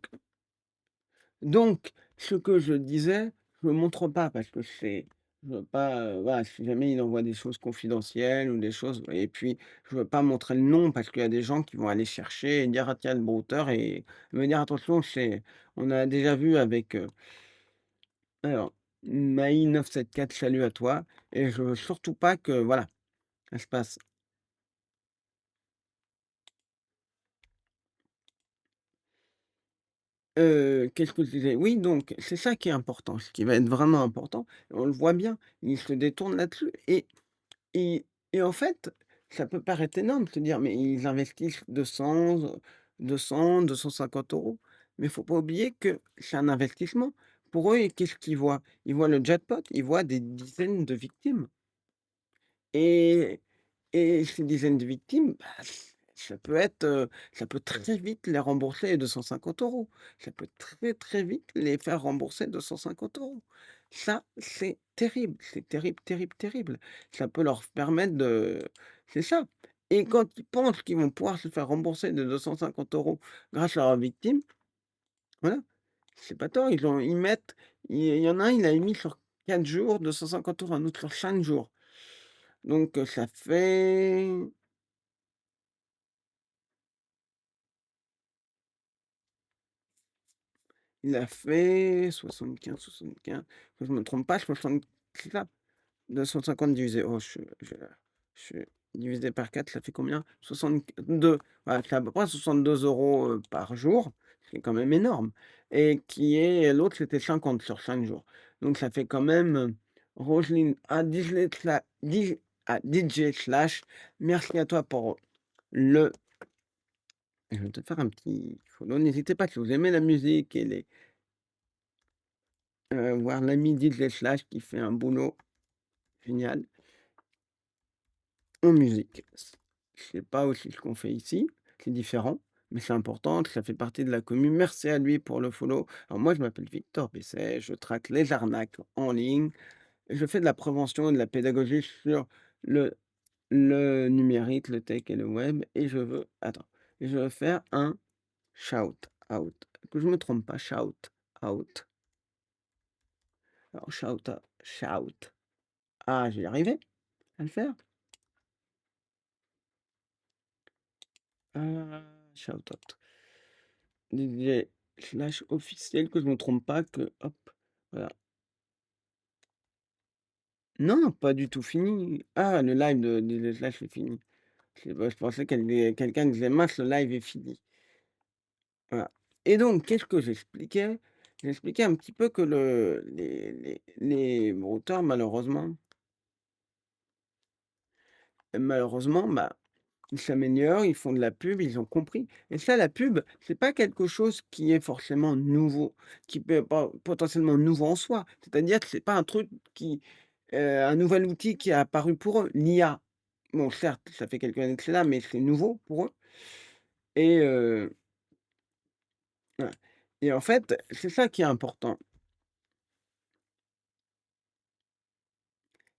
donc ce que je disais, je le montre pas parce que je veux pas, voilà, si jamais il envoie des choses confidentielles ou des choses et puis je veux pas montrer le nom parce qu'il y a des gens qui vont aller chercher et dire: «Ah tiens, le brouteur» et me dire: «Attention, c'est on a déjà vu avec, alors Maï 974, salut à toi et je veux surtout pas que voilà, ça se passe». Qu'est-ce que je disais? Oui, donc c'est ça qui est important, ce qui va être vraiment important, on le voit bien, ils se détournent là-dessus et et en fait, ça peut paraître énorme de se dire: «Mais ils investissent 200-250 €, mais il faut pas oublier que c'est un investissement. Pour eux, et qu'est-ce qu'ils voient? Ils voient le jackpot, ils voient des dizaines de victimes et et ces dizaines de victimes, bah, ça peut être, ça peut très vite les rembourser 250 €. Ça peut très, très vite les faire rembourser 250 €. Ça, c'est terrible, terrible, terrible. Ça peut leur permettre de c'est ça et quand ils pensent qu'ils vont pouvoir se faire rembourser de 250 € grâce à leurs victimes, voilà, c'est pas tort, ils mettent il y en a un, il a mis sur 4 jours 250 €, un autre sur 5 jours. Donc ça fait il a fait 75, que je me trompe pas, 60 c'est ça, 250 divisé oh je divisé par 4 ça fait combien? 62, voilà, c'est à peu près 62 € par jour, ce qui est quand même énorme et qui est l'autre c'était 50 sur 5 jours. Donc ça fait quand même, Roselyne à DJ Slash, merci à toi pour le je vais te faire un petit follow. N'hésitez pas si vous aimez la musique et les voir l'ami DJ Slash qui fait un boulot génial en musique. C'est pas aussi ce qu'on fait ici, c'est différent, mais c'est important, ça fait partie de la commune. Merci à lui pour le follow. Alors moi, je m'appelle Victor Besset, je traque les arnaques en ligne, et je fais de la prévention et de la pédagogie sur le numérique, le tech et le web et je veux attends, je veux faire un shout out, que je me trompe pas, shout out. Alors shout, ah, je vais y arriver à le faire. Shout out. DJ slash officiel, que je me trompe pas, que hop, voilà. Non, pas du tout fini. Ah, le live de DJ slash est fini. Je pensais quelqu'un disait: «Mince, le live est fini». Voilà et donc qu'est-ce que j'expliquais? j'ai expliqué un petit peu que les brouteurs malheureusement, bah, ils s'améliorent, ils font de la pub, ils ont compris et ça, la pub, c'est pas quelque chose qui est forcément nouveau, qui peut pas potentiellement nouveau en soi. C'est-à-dire que c'est pas un truc un nouvel outil qui est apparu pour eux. L'IA, bon certes, ça fait quelques années que c'est là, mais c'est nouveau pour eux et ouais et en fait, c'est ça qui est important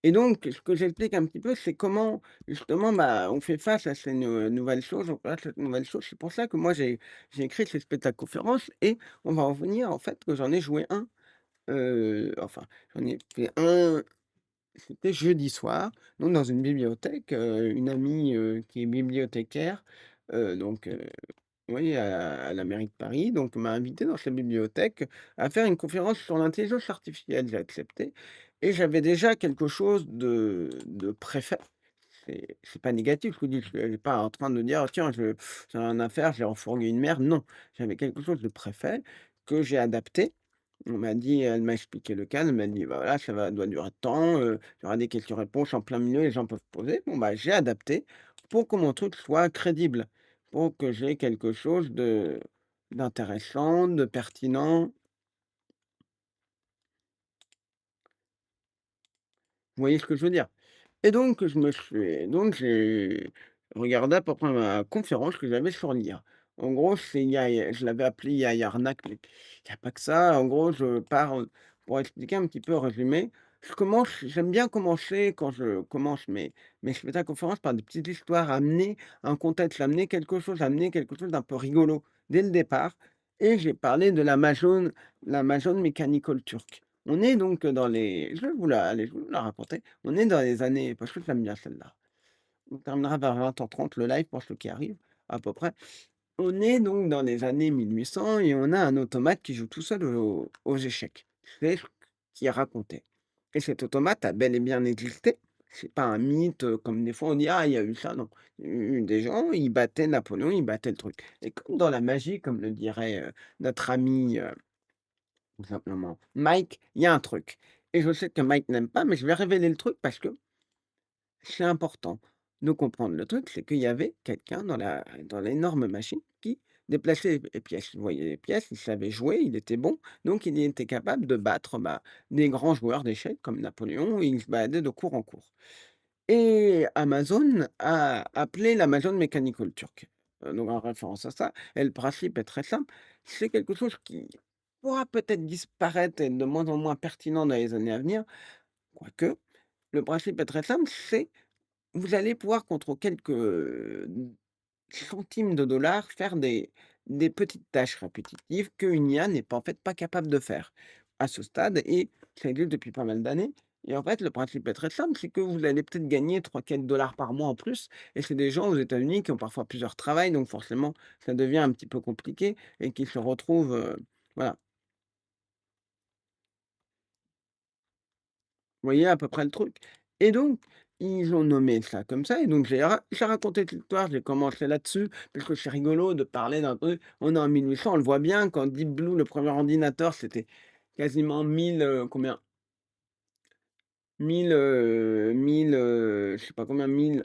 et donc ce que j'explique un petit peu, c'est comment justement, bah, on fait face à ces nouvelles choses, on fait face à cette nouvelle chose. C'est pour ça que moi j'ai écrit ces spectacles conférences et on va en venir en fait que j'en ai joué un, enfin j'en ai fait un, c'était jeudi soir, donc dans une bibliothèque, une amie, qui est bibliothécaire, donc oui, à la mairie de Paris, donc m'a invité dans sa bibliothèque à faire une conférence sur l'intelligence artificielle. J'ai accepté et j'avais déjà quelque chose de préfet. C'est pas négatif, je vous dis, je suis pas en train de dire: «Tiens, j'en ai rien à faire, je vais refourguer une merde», non. J'avais quelque chose de préfet que j'ai adapté. On m'a dit elle m'a expliqué le cas, elle m'a dit: «Bah, voilà, ça doit durer tant, il y aura des questions-réponses en plein milieu, les gens peuvent poser». Bon, bah, j'ai adapté pour que mon truc soit crédible, pour que j'ai quelque chose d'intéressant, de pertinent. Vous voyez ce que je veux dire? Et donc j'ai regardé à peu près ma conférence que j'avais sur l'IA. En gros, c'est IA, je l'avais appelé IA et arnaque, mais il y a pas que ça. En gros, je pars, pour expliquer un petit peu, résumer, j'aime bien commencer quand je commence mes spectacles conférences par des petites histoires, amener un contexte, amener quelque chose d'un peu rigolo dès le départ et j'ai parlé de l'Amazon Mechanical Turk. On est donc dans les je vais vous la raconter. On est dans les années parce que j'aime bien celle-là. On terminera vers 20h30 le live pour ceux qui arrivent, à peu près. On est donc dans les années 1800 et on a un automate qui joue tout seul aux échecs. C'est ce qui est raconté et cet automate a bel et bien existé. C'est pas un mythe, comme des fois on dit: «Ah, il y a eu ça», non. Il y a eu des gens, ils battaient Napoléon, ils battaient le truc et comme dans la magie, comme le dirait, notre ami, tout simplement Mike, il y a un truc et je sais que Mike n'aime pas, mais je vais révéler le truc parce que c'est important de comprendre. Le truc, c'est qu'il y avait quelqu'un dans l'énorme machine qui déplaçait les pièces. Il voyait les pièces, il savait jouer, il était bon, donc il était capable de battre, bah, des grands joueurs d'échecs comme Napoléon et il se baladait de cour en cour. Et Amazon a appelé l'Amazon Mechanical Turk, donc en référence à ça et le principe est très simple. C'est quelque chose qui pourra peut-être disparaître et être de moins en moins pertinent dans les années à venir, quoique. Le principe est très simple, c'est vous allez pouvoir contre quelques, centimes de dollars faire des petites tâches répétitives qu'une IA n'est pas en fait pas capable de faire, à ce stade et ça existe depuis pas mal d'années et en fait, le principe est très simple, c'est que vous allez peut-être gagner 3 4 dollars par mois en plus et c'est des gens aux États-Unis qui ont parfois plusieurs travails, donc forcément, ça devient un petit peu compliqué et qui se retrouvent, voilà. Vous voyez à peu près le truc? Et donc, ils ont nommé ça comme ça et donc j'ai raconté cette histoire, j'ai commencé là-dessus, parce que c'est rigolo de parler d'un truc on est en 1800, on le voit bien quand Deep Blue, le premier ordinateur, c'était quasiment 1000, combien? 1000, je sais pas combien, 1000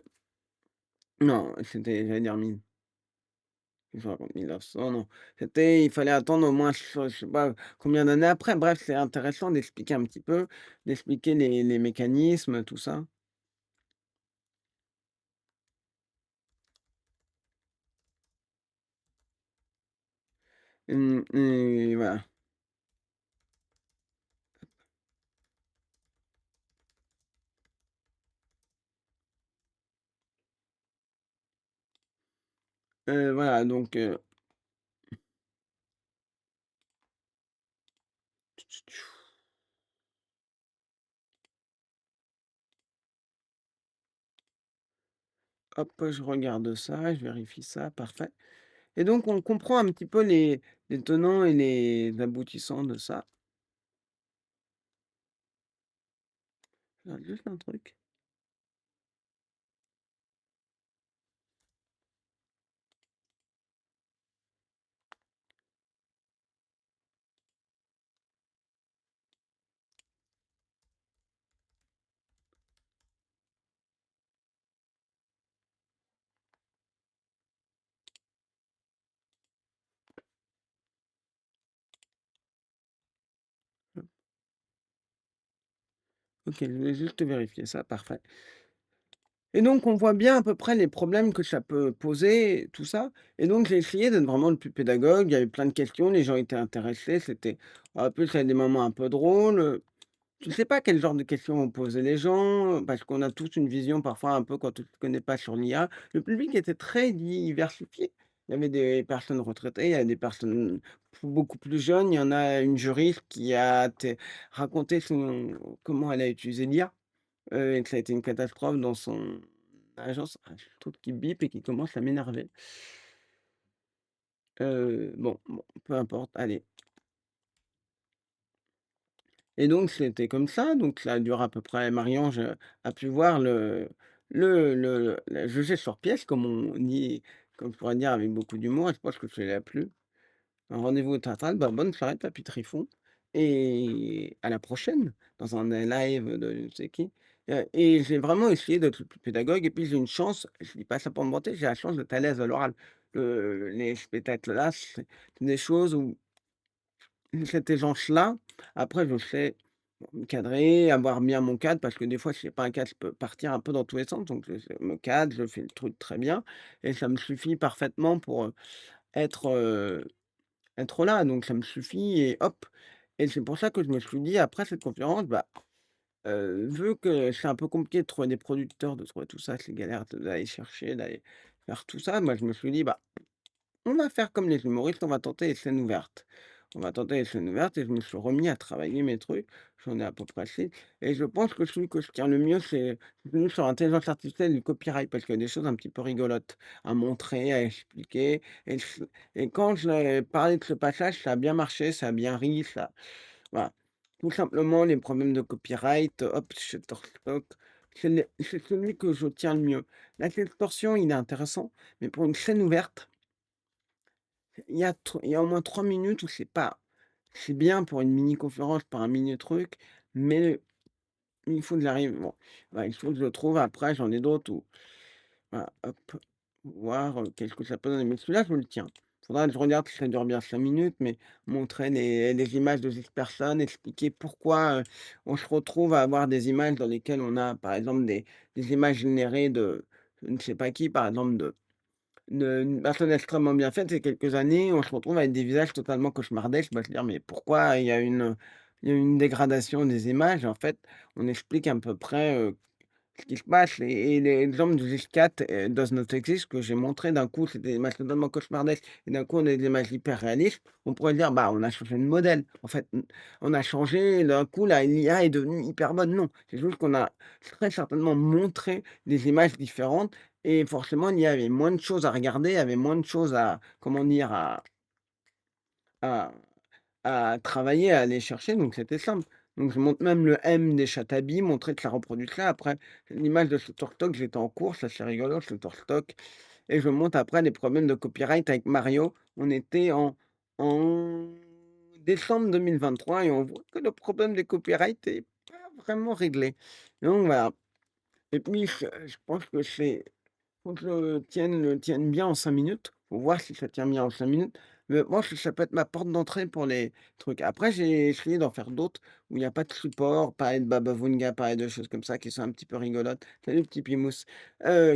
non, c'était j'allais dire 1000, qu'est-ce que je raconte? 1900 non, c'était il fallait attendre au moins je sais pas combien d'années après. Bref, c'est intéressant d'expliquer un petit peu, d'expliquer les mécanismes, tout ça. Et voilà. Voilà donc hop, je regarde ça, je vérifie ça, parfait et donc on comprend un petit peu les tenants et les aboutissants de ça. Je regarde juste un truc. OK, je vais juste vérifier ça, parfait. Et donc on voit bien à peu près les problèmes que ça peut poser, tout ça. Et donc j'ai essayé d'être vraiment le plus pédagogue. Il y avait plein de questions, les gens étaient intéressés, c'était en plus, il y a des moments un peu drôles, je ne sais pas quel genre de questions vont poser les gens, parce qu'on a tous une vision parfois un peu quand on ne se connaît pas sur l'IA. Le public était très diversifié. Il y avait des personnes retraitées, il y a des personnes beaucoup plus jeunes. Il y en a une juriste qui a raconté comment elle a utilisé l'IA. Et que ça a été une catastrophe dans son agence. Ah, j'ai le truc qui bip et qui commence à m'énerver. Bon, peu importe, allez. Et donc c'était comme ça, donc ça dure à peu près Marie-Ange, a pu voir le juger sur pièce comme on dit, comme je pourrais dire avec beaucoup d'humour, et je pense que ça lui a plu. Un rendez-vous au théâtral, bah, bonne soirée Papy Trifon et à la prochaine dans un live de je ne sais qui. Et j'ai vraiment essayé d'être le plus pédagogue et puis j'ai une chance, je dis pas ça pour me vanter, j'ai la chance d'être à l'aise à l'oral. Les spectacles là, c'est des choses où cette aisance-là, après je sais me cadrer, avoir bien mon cadre parce que des fois si j'ai pas un cadre, je peux partir un peu dans tous les sens donc je me cadre, je fais le truc très bien et ça me suffit parfaitement pour, être, être là, donc ça me suffit et hop. Et c'est pour ça que je me suis dit après cette conférence, bah, vu que c'est un peu compliqué de trouver des producteurs, de trouver tout ça, c'est galère d'aller chercher, d'aller faire tout ça, moi je me suis dit: «Bah, on va faire comme les humoristes, on va tenter les scènes ouvertes». On va tenter les scènes ouvertes et je me suis remis à travailler mes trucs, j'en ai à peu près 6 et je pense que celui que je tiens le mieux, c'est celui sur l'intelligence artificielle et le copyright parce qu'il y a des choses un petit peu rigolotes à montrer, à expliquer et quand j'ai parlé de ce passage, ça a bien marché, ça a bien ri, ça voilà. Tout simplement les problèmes de copyright, hop, Shutterstock, c'est celui que je tiens le mieux. La Sextorsion, il est intéressant, mais pour une scène ouverte il y a au moins 3 minutes où c'est bien pour une mini conférence, pour un mini truc, mais il faut que j'arrive bon, ouais, il faut que je le trouve après, j'en ai d'autres où voilà, hop, voir, qu'est-ce que ça peut donner, mais celui-là, je me le tiens. Faudra que je regarde si ça dure bien 5 minutes, mais montrer les images de 10 personnes, expliquer pourquoi, on se retrouve à avoir des images dans lesquelles on a, par exemple, des images générées de je ne sais pas qui, par exemple une personne extrêmement bien faite, et quelques années, on se retrouve avec des visages totalement cauchemardesques. Bah, se dire: «Mais pourquoi il y a une dégradation des images?» En fait, on explique à peu près, ce qui se passe et l'exemple du GIS4, Does Not Exist que j'ai montré, d'un coup, c'était des images totalement cauchemardesques et d'un coup, on a des images hyper réalistes. On pourrait dire: «Bah, on a changé de modèle». En fait, on a changé, d'un coup, la l'IA est devenue hyper bonne. Non, c'est juste qu'on a très certainement montré des images différentes et forcément, l'IA avait moins de choses à regarder, avait moins de choses à, comment dire, à travailler, à aller chercher, donc c'était simple. Donc je montre même le M des Chatabi, montrer que ça reproduit ça. Après, l'image de Shutterstock, j'étais en course, ça c'est rigolo, Shutterstock et je montre après les problèmes de copyright avec Mario. On était en décembre 2023 et on voit que le problème des copyright est pas vraiment réglé. Donc voilà et puis je pense que faut que je le tienne bien en 5 minutes. Faut voir si ça tient bien en 5 minutes. Mais moi, ça peut être ma porte d'entrée pour les trucs. Après, j'ai essayé d'en faire d'autres où il y a pas de support, pareil de Baba Vunga, pareil de choses comme ça qui sont un petit peu rigolotes. Salut petit Pimousse.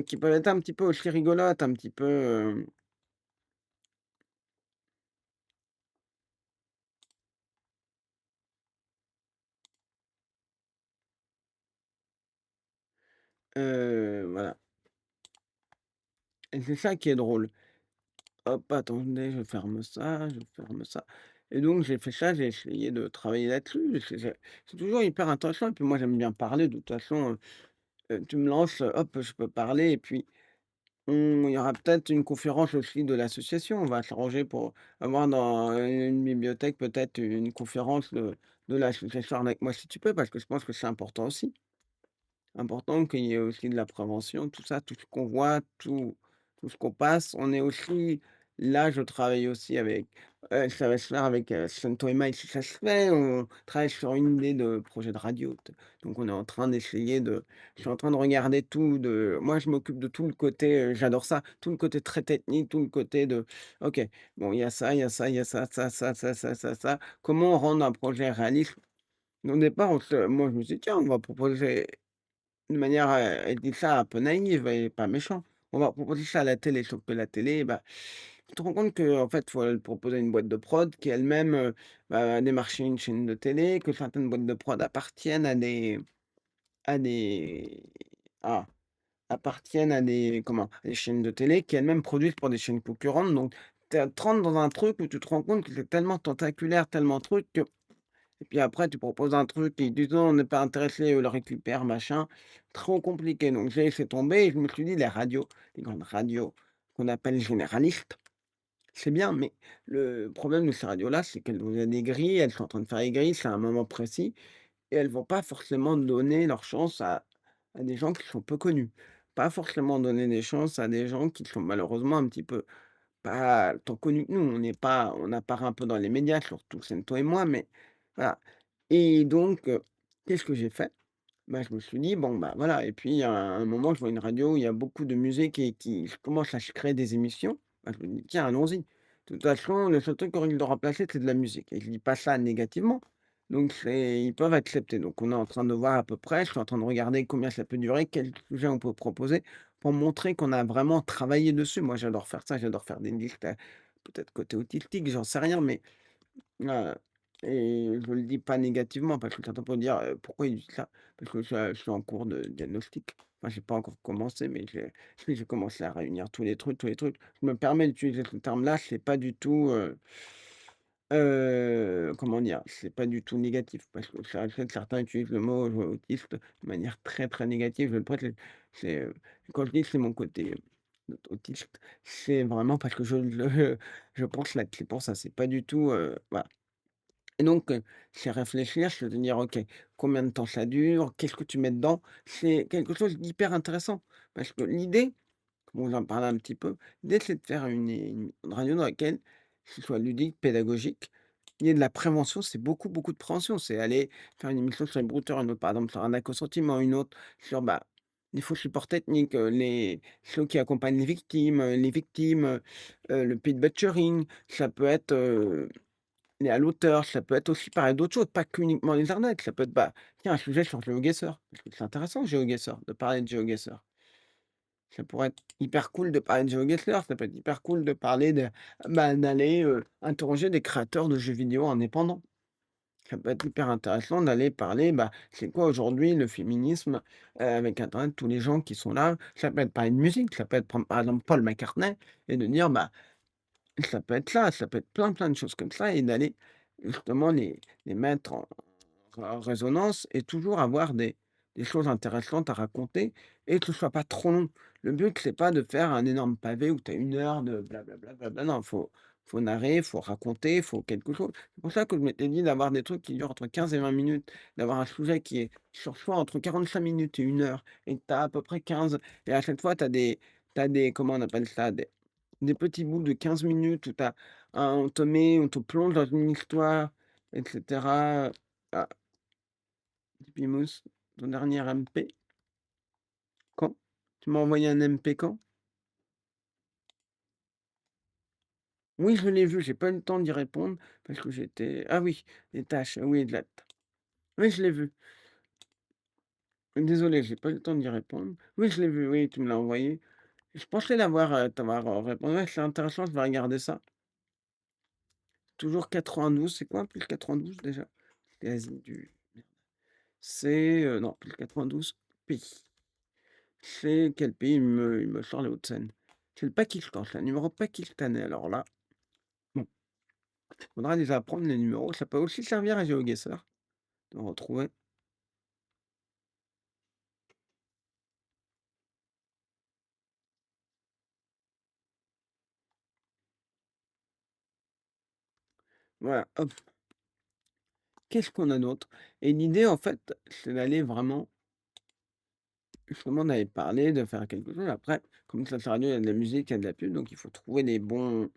Qui peuvent être un petit peu aussi rigolotes, un petit peu, voilà et c'est ça qui est drôle. Hop, attendez, je ferme ça, je ferme ça et donc j'ai fait ça, j'ai essayé de travailler là-dessus. C'est toujours hyper intéressant et puis moi, j'aime bien parler de toute façon. Tu me lances, hop, je peux parler et puis il y aura peut-être une conférence aussi de l'association. On va s'arranger pour avoir dans une bibliothèque peut-être une conférence de l'association Arnaque moi si tu peux, parce que je pense que c'est important aussi. Important qu'il y ait aussi de la prévention, tout ça, tout ce qu'on voit, tout ce qu'on passe. On est aussi là, je travaille aussi avec, ça va se faire avec, Santo et Mike si ça se fait. On travaille sur une idée de projet de radio donc on est en train d'essayer de je suis en train de regarder tout de moi je m'occupe de tout le côté, j'adore ça, tout le côté très technique, tout le côté de OK, bon il y a ça, il y a ça, il y a ça, ça, ça, ça, ça, ça, ça. Comment rendre un projet réaliste? Au départ, moi, je me suis dit: «Tiens, on va proposer de manière, elle dit ça un peu naïve et pas méchant. On va proposer ça à la télé», sauf que la télé, bah, tu te rends compte qu'en fait, faut le proposer à une boîte de prod qui elle-même, va démarcher une chaîne de télé, que certaines boîtes de prod appartiennent à des ah, appartiennent à des comment? À des chaînes de télé qui elles-mêmes produisent pour des chaînes concurrentes, donc tu rentres dans un truc où tu te rends compte que c'est tellement tentaculaire, tellement truc que et puis après tu proposes un truc et ils disent: «Non, on n'est pas intéressé», le récupèrent, machin. Trop compliqué, donc j'ai laissé tomber et je me suis dit: «Les radios, les grandes radios qu'on appelle généralistes, c'est bien, mais le problème de ces radios-là, c'est qu'elles ont des grilles, elles sont en train de faire les grilles, c'est à un moment précis et elles vont pas forcément donner leur chance à des gens qui sont peu connus. Pas forcément donner des chances à des gens qui sont malheureusement un petit peu pas tant connus que nous. On apparaît un peu dans les médias, surtout c'est toi et moi, mais voilà et donc qu'est-ce que j'ai fait? Bah, je me suis dit: «Bon, bah, voilà» et puis à un moment, je vois une radio où il y a beaucoup de musique et qui commence à se créer des émissions. Bah, je me dis: «Tiens, allons-y». De toute façon, le seul truc qu'on risque de remplacer, c'est de la musique et je dis pas ça négativement. Donc ils peuvent accepter. Donc on est en train de voir à peu près, je suis en train de regarder combien ça peut durer, quel sujet on peut proposer pour montrer qu'on a vraiment travaillé dessus. Moi, j'adore faire ça, j'adore faire des listes, peut-être côté autistique, j'en sais rien, mais Heu et je le dis pas négativement parce que certains peuvent dire: «Pourquoi il dit ça?» parce que je suis en cours de diagnostic. Enfin, j'ai pas encore commencé, mais j'ai commencé à réunir tous les trucs. Je me permets d'utiliser ce terme-là, c'est pas du tout, comment dire? C'est pas du tout négatif parce que ça je sais que certains utilisent le mot, autiste de manière très, très négative. Je le prête c'est, quand je dis que c'est mon côté, autiste, c'est vraiment parce que je pense là c'est pour ça, c'est pas du tout, voilà. Et donc, c'est réfléchir, c'est de dire: «OK, combien de temps ça dure? Qu'est-ce que tu mets dedans?» C'est quelque chose d'hyper intéressant parce que l'idée, bon j'en parlais un petit peu, l'idée c'est de faire une radio dans laquelle ce soit ludique, pédagogique, il y ait de la prévention, c'est beaucoup, beaucoup de prévention. C'est aller faire une émission sur les brouteurs, une autre par exemple sur un éco-sentiment, une autre sur, bah, les faux supports techniques, les ceux qui accompagnent les victimes, le pitbulturing. Ça peut être, et à l'auteur, ça peut être aussi parler d'autres choses, pas qu'uniquement les arnaques. Ça peut être, bah, tiens, un sujet sur GeoGuessr, parce que c'est intéressant GeoGuessr, de parler de GeoGuessr. Ça pourrait être hyper cool de parler de GeoGuessr, ça peut être hyper cool de parler de bah, d'aller, interroger des créateurs de jeux vidéo indépendants. Ça peut être hyper intéressant d'aller parler, bah, c'est quoi aujourd'hui le féminisme, avec internet, tous les gens qui sont là. Ça peut être parler de musique, ça peut être prendre par exemple Paul McCartney et de dire, bah ça peut être ça, ça peut être plein, plein de choses comme ça et d'aller justement les mettre en résonance et toujours avoir des choses intéressantes à raconter et que ce soit pas trop long. Le but, c'est pas de faire un énorme pavé où tu as 1 heure de blablabla, non, faut narrer, faut raconter, faut quelque chose. C'est pour ça que je m'étais dit d'avoir des trucs qui durent entre 15 et 20 minutes, d'avoir un sujet qui est sur soit entre 45 minutes et 1 heure et que tu as à peu près 15 et à chaque fois tu as des comment on appelle ça? Des petits bouts de 15 minutes où tu as on te plonge dans une histoire et cetera. Ah, Pimousse, ton dernier MP, quand? Tu m'as envoyé un MP quand? Oui, je l'ai vu, j'ai pas eu le temps d'y répondre parce que j'étais ah oui, les tâches, oui, exact. Oui, je l'ai vu. Désolé, j'ai pas eu le temps d'y répondre. Oui, je l'ai vu, oui, tu me l'as envoyé. Je pensais t'avoir, répondu. Ouais, c'est intéressant, je vais regarder ça. Toujours 92, c'est quoi plus 92 déjà? C'est Asie du c'est, non, plus 92, pays. C'est quel pays? Il me sort les Hauts-de-Seine. C'est le Pakistan, c'est un numéro pakistanais. Alors là, bon, faudra les apprendre les numéros. Ça peut aussi servir à GeoGuessr de retrouver. Voilà, hop. Qu'est-ce qu'on a d'autre? Et l'idée, en fait, c'est d'aller vraiment justement, on avait parlé de faire quelque chose. Après, comme ça radio, il y a de la musique, il y a de la pub, donc il faut trouver les bons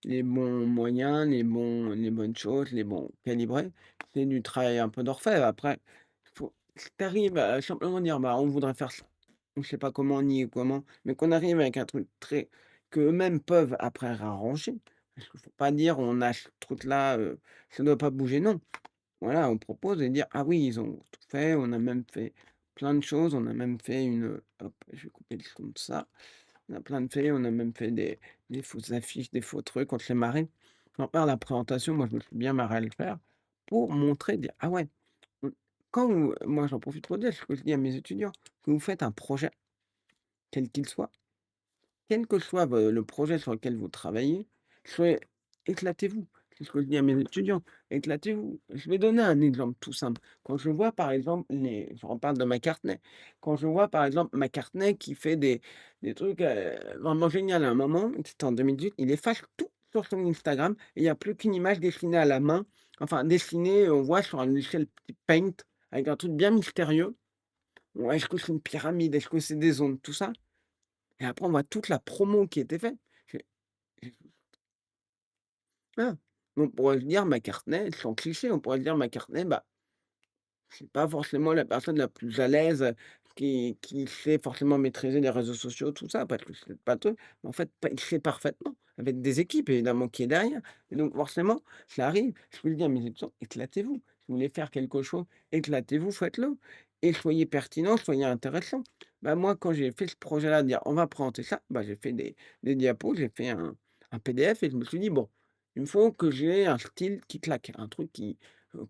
moyens, les bonnes choses, les bons calibrés. C'est du travail un peu d'orfèvre. Après, faut si tu arrives à simplement dire: «Bah, on voudrait faire ça». On sait pas comment ni comment, mais qu'on arrive avec un truc très qu'eux-mêmes peuvent après réarranger. Parce qu'il faut pas dire: «On a ce truc-là, ça ne doit pas bouger». Non, Voilà, on propose et dire: «Ah oui, ils ont tout fait, on a même fait plein de choses, on a même fait une, hop, je vais couper le son de ça. On a plein de faits, on a même fait des fausses affiches, des faux trucs, on se les marrait. Pour faire la présentation, moi, je me suis bien marré à le faire pour montrer, dire: «Ah ouais, mmh, quand vous» moi, j'en profite pour dire ce que je dis à mes étudiants: «Quand vous faites un projet, quel qu'il soit, quel que soit le projet sur lequel vous travaillez, soyez éclatez-vous. C'est ce que je dis à mes étudiants, éclatez-vous. Je vais donner un exemple tout simple. Quand je vois par exemple je reparle de McCartney. Quand je vois par exemple McCartney qui fait des trucs, vraiment génial à un moment, c'était en 2018, il efface tout sur son Instagram et il y a plus qu'une image dessinée à la main, enfin dessinée, on voit sur un échelle petit Paint avec un truc bien mystérieux. Ouais, est-ce que c'est une pyramide? Est-ce que c'est des ondes? Tout ça. Et après on voit toute la promo qui était faite. J'ai ah! On pourrait se dire McCartney, sans cliché, on pourrait se dire McCartney, bah, c'est pas forcément la personne la plus à l'aise, qui sait forcément maîtriser les réseaux sociaux, tout ça, parce que c'est pas tout. Mais en fait, pas il sait parfaitement, avec des équipes évidemment qui est derrière. Et donc forcément, ça arrive. Je peux le dire à mes étudiants: «Éclatez-vous. Si vous voulez faire quelque chose, éclatez-vous, faites-le et soyez pertinent, soyez intéressant». Bah, moi, quand j'ai fait ce projet-là, de dire: «On va présenter ça», bah, j'ai fait des diapos, j'ai fait un PDF et je me suis dit: «Bon, il me faut que j'ai un style qui claque, un truc qui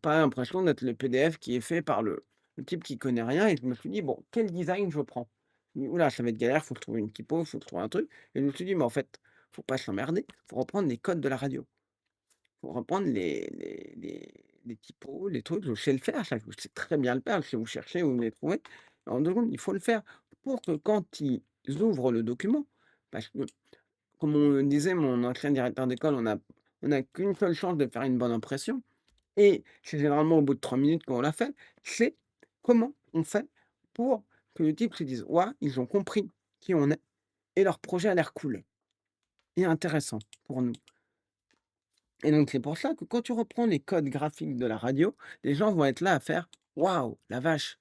pas l'impression d'être le PDF qui est fait par le type qui connaît rien et je me suis dit: «Bon, quel design je prends?» Je me dis: «Ouh ça va être galère, faut que je trouve une typo, faut que je trouve un truc» et je me suis dit: «Mais en fait, faut pas s'emmerder, faut reprendre les codes de la radio, faut reprendre les typos, les trucs». Je sais le faire ça, je sais très bien le faire. Si vous cherchez, vous me les trouvez en 2 secondes. Il faut le faire pour que quand ils ouvrent le document, parce que comme on disait mon ancien directeur d'école, on a qu'une seule chance de faire une bonne impression. Et c'est généralement au bout de 3 minutes qu'on l'a fait, c'est comment on fait pour que le type se dise: «Waouh, ils ont compris qui on est et leur projet a l'air cool et intéressant pour nous». Et donc c'est pour ça que quand tu reprends les codes graphiques de la radio, les gens vont être là à faire: «Waouh, la vache!»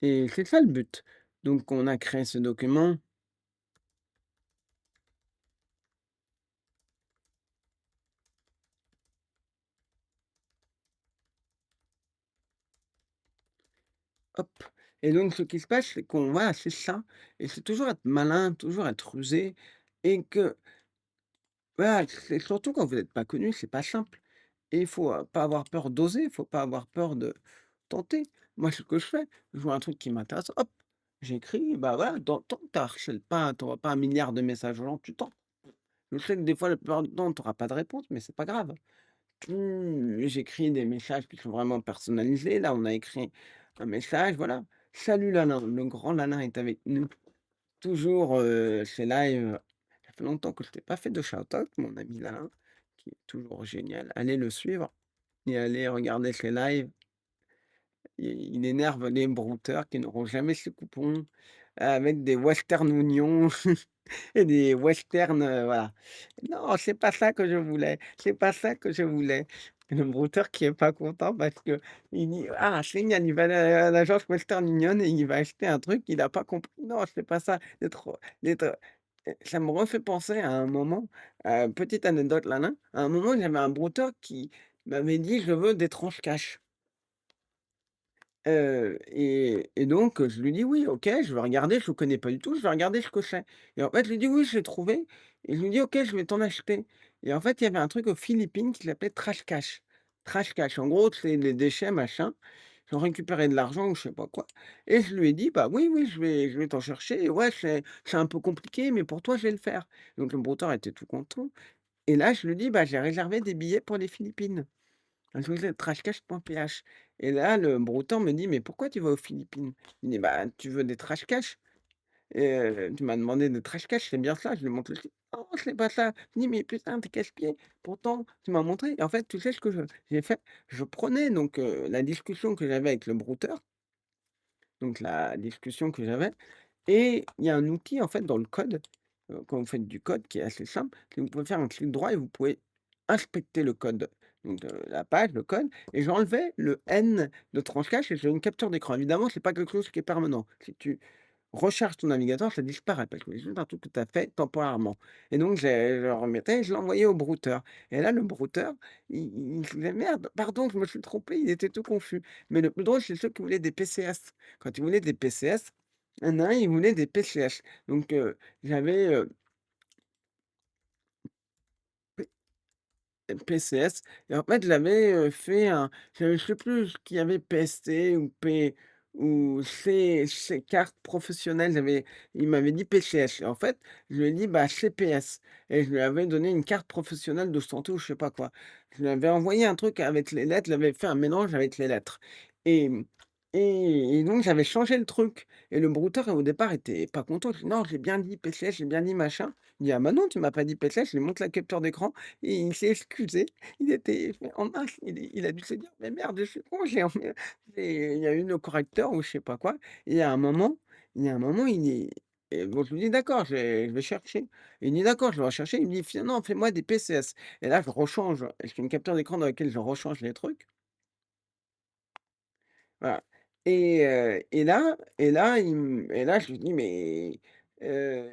Et c'est ça le but. Donc on a créé ce document, hop et donc ce qui se passe, c'est qu'on voilà, c'est ça et c'est toujours être malin, toujours être rusé et que voilà, c'est surtout quand vous êtes pas connu, c'est pas simple. Et il faut, pas avoir peur d'oser, il faut pas avoir peur de tenter. Moi, ce que je fais, je vois un truc qui m'intéresse, hop, j'écris, bah, voilà, tant que tu harcèles pas, tu pas 1 milliard de messages aux gens, tu tentes. Je sais que des fois, la plupart du temps, tu auras pas de réponse, mais c'est pas grave. J'écris des messages qui sont vraiment personnalisés. Là, on a écrit un message, voilà: «Salut Lalin, le grand Lalin est avec nous, toujours, ses lives». Ça fait longtemps que je t'ai pas fait de shout-out, mon ami Lalin, qui est toujours génial. Allez le suivre et allez regarder ses lives. Il énerve les brouteurs qui n'auront jamais ce coupon, avec des western oignons et des westerns, voilà. Non, c'est pas ça que je voulais, c'est pas ça que je voulais. Et le brouteur qui est pas content parce qu'il dit: «Ah génial, il va à l'agence Western Union et il va acheter un truc qu'il a pas compris». Non, c'est pas ça, d'être ça me refait penser à un moment, petite anecdote là, là, à un moment, il y avait un brouteur qui m'avait dit: «Je veux des tranches cash». Et donc, je lui dis: «Oui, OK, je vais regarder, je ne connais pas du tout, je vais regarder ce que c'est». Et en fait, je lui dis: «Oui, j'ai trouvé» et je lui dis: «OK, je vais t'en acheter». Et en fait, il y avait un truc aux Philippines qui s'appelait Trash Cash. Trash Cash, en gros, c'est les déchets, machin. Ils ont récupéré de l'argent ou je sais pas quoi et je lui ai dit: «Bah, oui, oui, je vais t'en chercher. Et ouais, c'est un peu compliqué, mais pour toi, je vais le faire». Donc le brouteur était tout content et là, je lui dis: «Bah, j'ai réservé des billets pour les Philippines». Je vous ai trashcash.ph et là, le brouteur me dit: «Mais pourquoi tu vas aux Philippines?» Il dit: «Bah, tu veux des trash cash? Tu m'as demandé des trash cash, c'est bien ça?» Je lui montre le site. «Non, c'est pas ça». Je dis: «Mais putain, tu es casse-pied, pourtant tu m'as montré» et en fait, tu sais ce que j'ai fait? Je prenais donc la discussion que j'avais avec le brouteur, donc la discussion que j'avais et il y a un outil en fait dans le code, quand vous faites du code qui est assez simple, c'est que vous pouvez faire un clic droit et vous pouvez inspecter le code. donc la page, le code et j'enlevais le N de tranche cache et je faisais une capture d'écran. Évidemment, c'est pas quelque chose qui est permanent. Si tu recharges ton navigateur, ça disparaît parce que c'est juste un truc que tu as fait temporairement et donc je le remettais et je l'envoyais au brouteur et là, le brouteur, il disait: «Merde, pardon, je me suis trompé», il était tout confus. Mais le plus drôle, c'est ceux qui voulaient des PCS. Quand ils voulaient des PCS, il y en a un, il voulait des PCH. Donc j'avais, PCS et en fait, j'avais, fait je sais plus ce qu'il y avait PST ou C carte professionnelle, il m'avait dit PCS et en fait, je lui ai dit: «Bah, CPS» et je lui avais donné une carte professionnelle de santé ou je sais pas quoi. Je lui avais envoyé un truc avec les lettres, j'avais fait un mélange avec les lettres et donc j'avais changé le truc et le brouteur au départ était pas content. Je dis: «Non, j'ai bien dit PCS, j'ai bien dit machin». Il dit: «Ah bah non, tu m'as pas dit PCS». Je lui montre la capture d'écran et il s'est excusé. Il était en masse, il a dû se dire: «Mais merde, je suis con, il y a eu le correcteur ou je sais pas quoi» et il y a un moment, il est et bon, je lui dis: «D'accord, je vais chercher». Il dit: «D'accord, je vais rechercher». Il me dit: «Non, fais-moi des PCS» et là, je rechange, j'ai une capture d'écran dans laquelle je rechange les trucs, voilà et là, je lui dis: «Mais» heu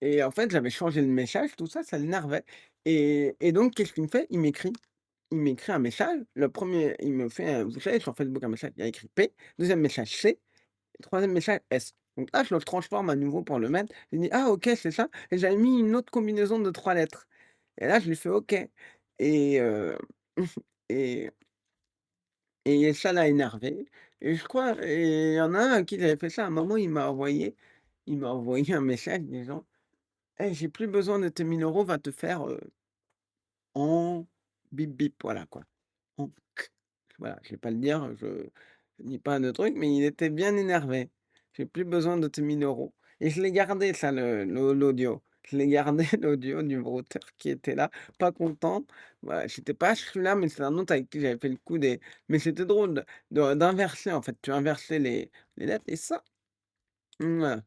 et en fait, j'avais changé le message, tout ça, ça l'énervait et donc qu'est-ce qu'il me fait? Il m'écrit un message. Le premier il me fait, vous savez, sur Facebook, un message, il y a écrit P, deuxième message C, et troisième message S. Donc là, je le transforme à nouveau pour le mettre. Il dit: «Ah OK, c'est ça» et j'avais mis une autre combinaison de 3 lettres et là, je lui fais: «OK» et et ça l'a énervé et je crois et il y en a un à qui j'avais fait ça, à un moment, il m'a envoyé un message disant: «Hey, j'ai plus besoin de tes 1 000 €, va te faire, en bip bip», voilà quoi. En voilà, je vais pas le dire, je dis pas de truc, mais il était bien énervé. «J'ai plus besoin de tes 1 000 € et je l'ai gardé ça l'audio. Je l'ai gardé l'audio du brouteur qui était là, pas content. Voilà, c'était pas celui-là, mais c'est un autre avec qui j'avais fait le coup des mais c'était drôle d'inverser en fait, tu inversais les lettres et ça, voilà,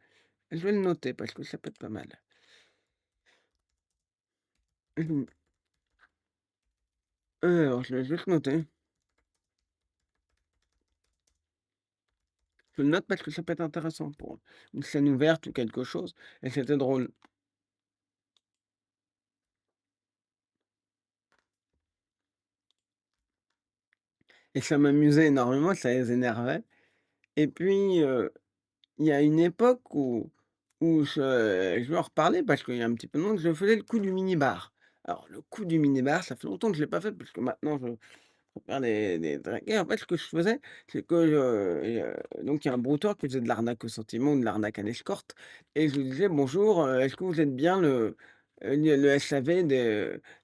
je vais le noter parce que ça peut être pas mal. Mmh. Alors je vais juste noter. Je le note parce que ça peut être intéressant pour une scène ouverte ou quelque chose et c'était drôle. Et ça m'amusait énormément, ça les énervait et puis, il y a une époque où je leur parlais parce qu'il y a un petit peu de monde, je faisais le coup du minibar. Alors le coup du minibar, ça fait longtemps que je ne l'ai pas fait parce que maintenant je préfère des draguer. En fait, ce que je faisais, c'est que, donc il y a un brouteur qui faisait de l'arnaque au sentiment ou de l'arnaque à l'escorte et je lui disais: «Bonjour, est-ce que vous êtes bien le SAV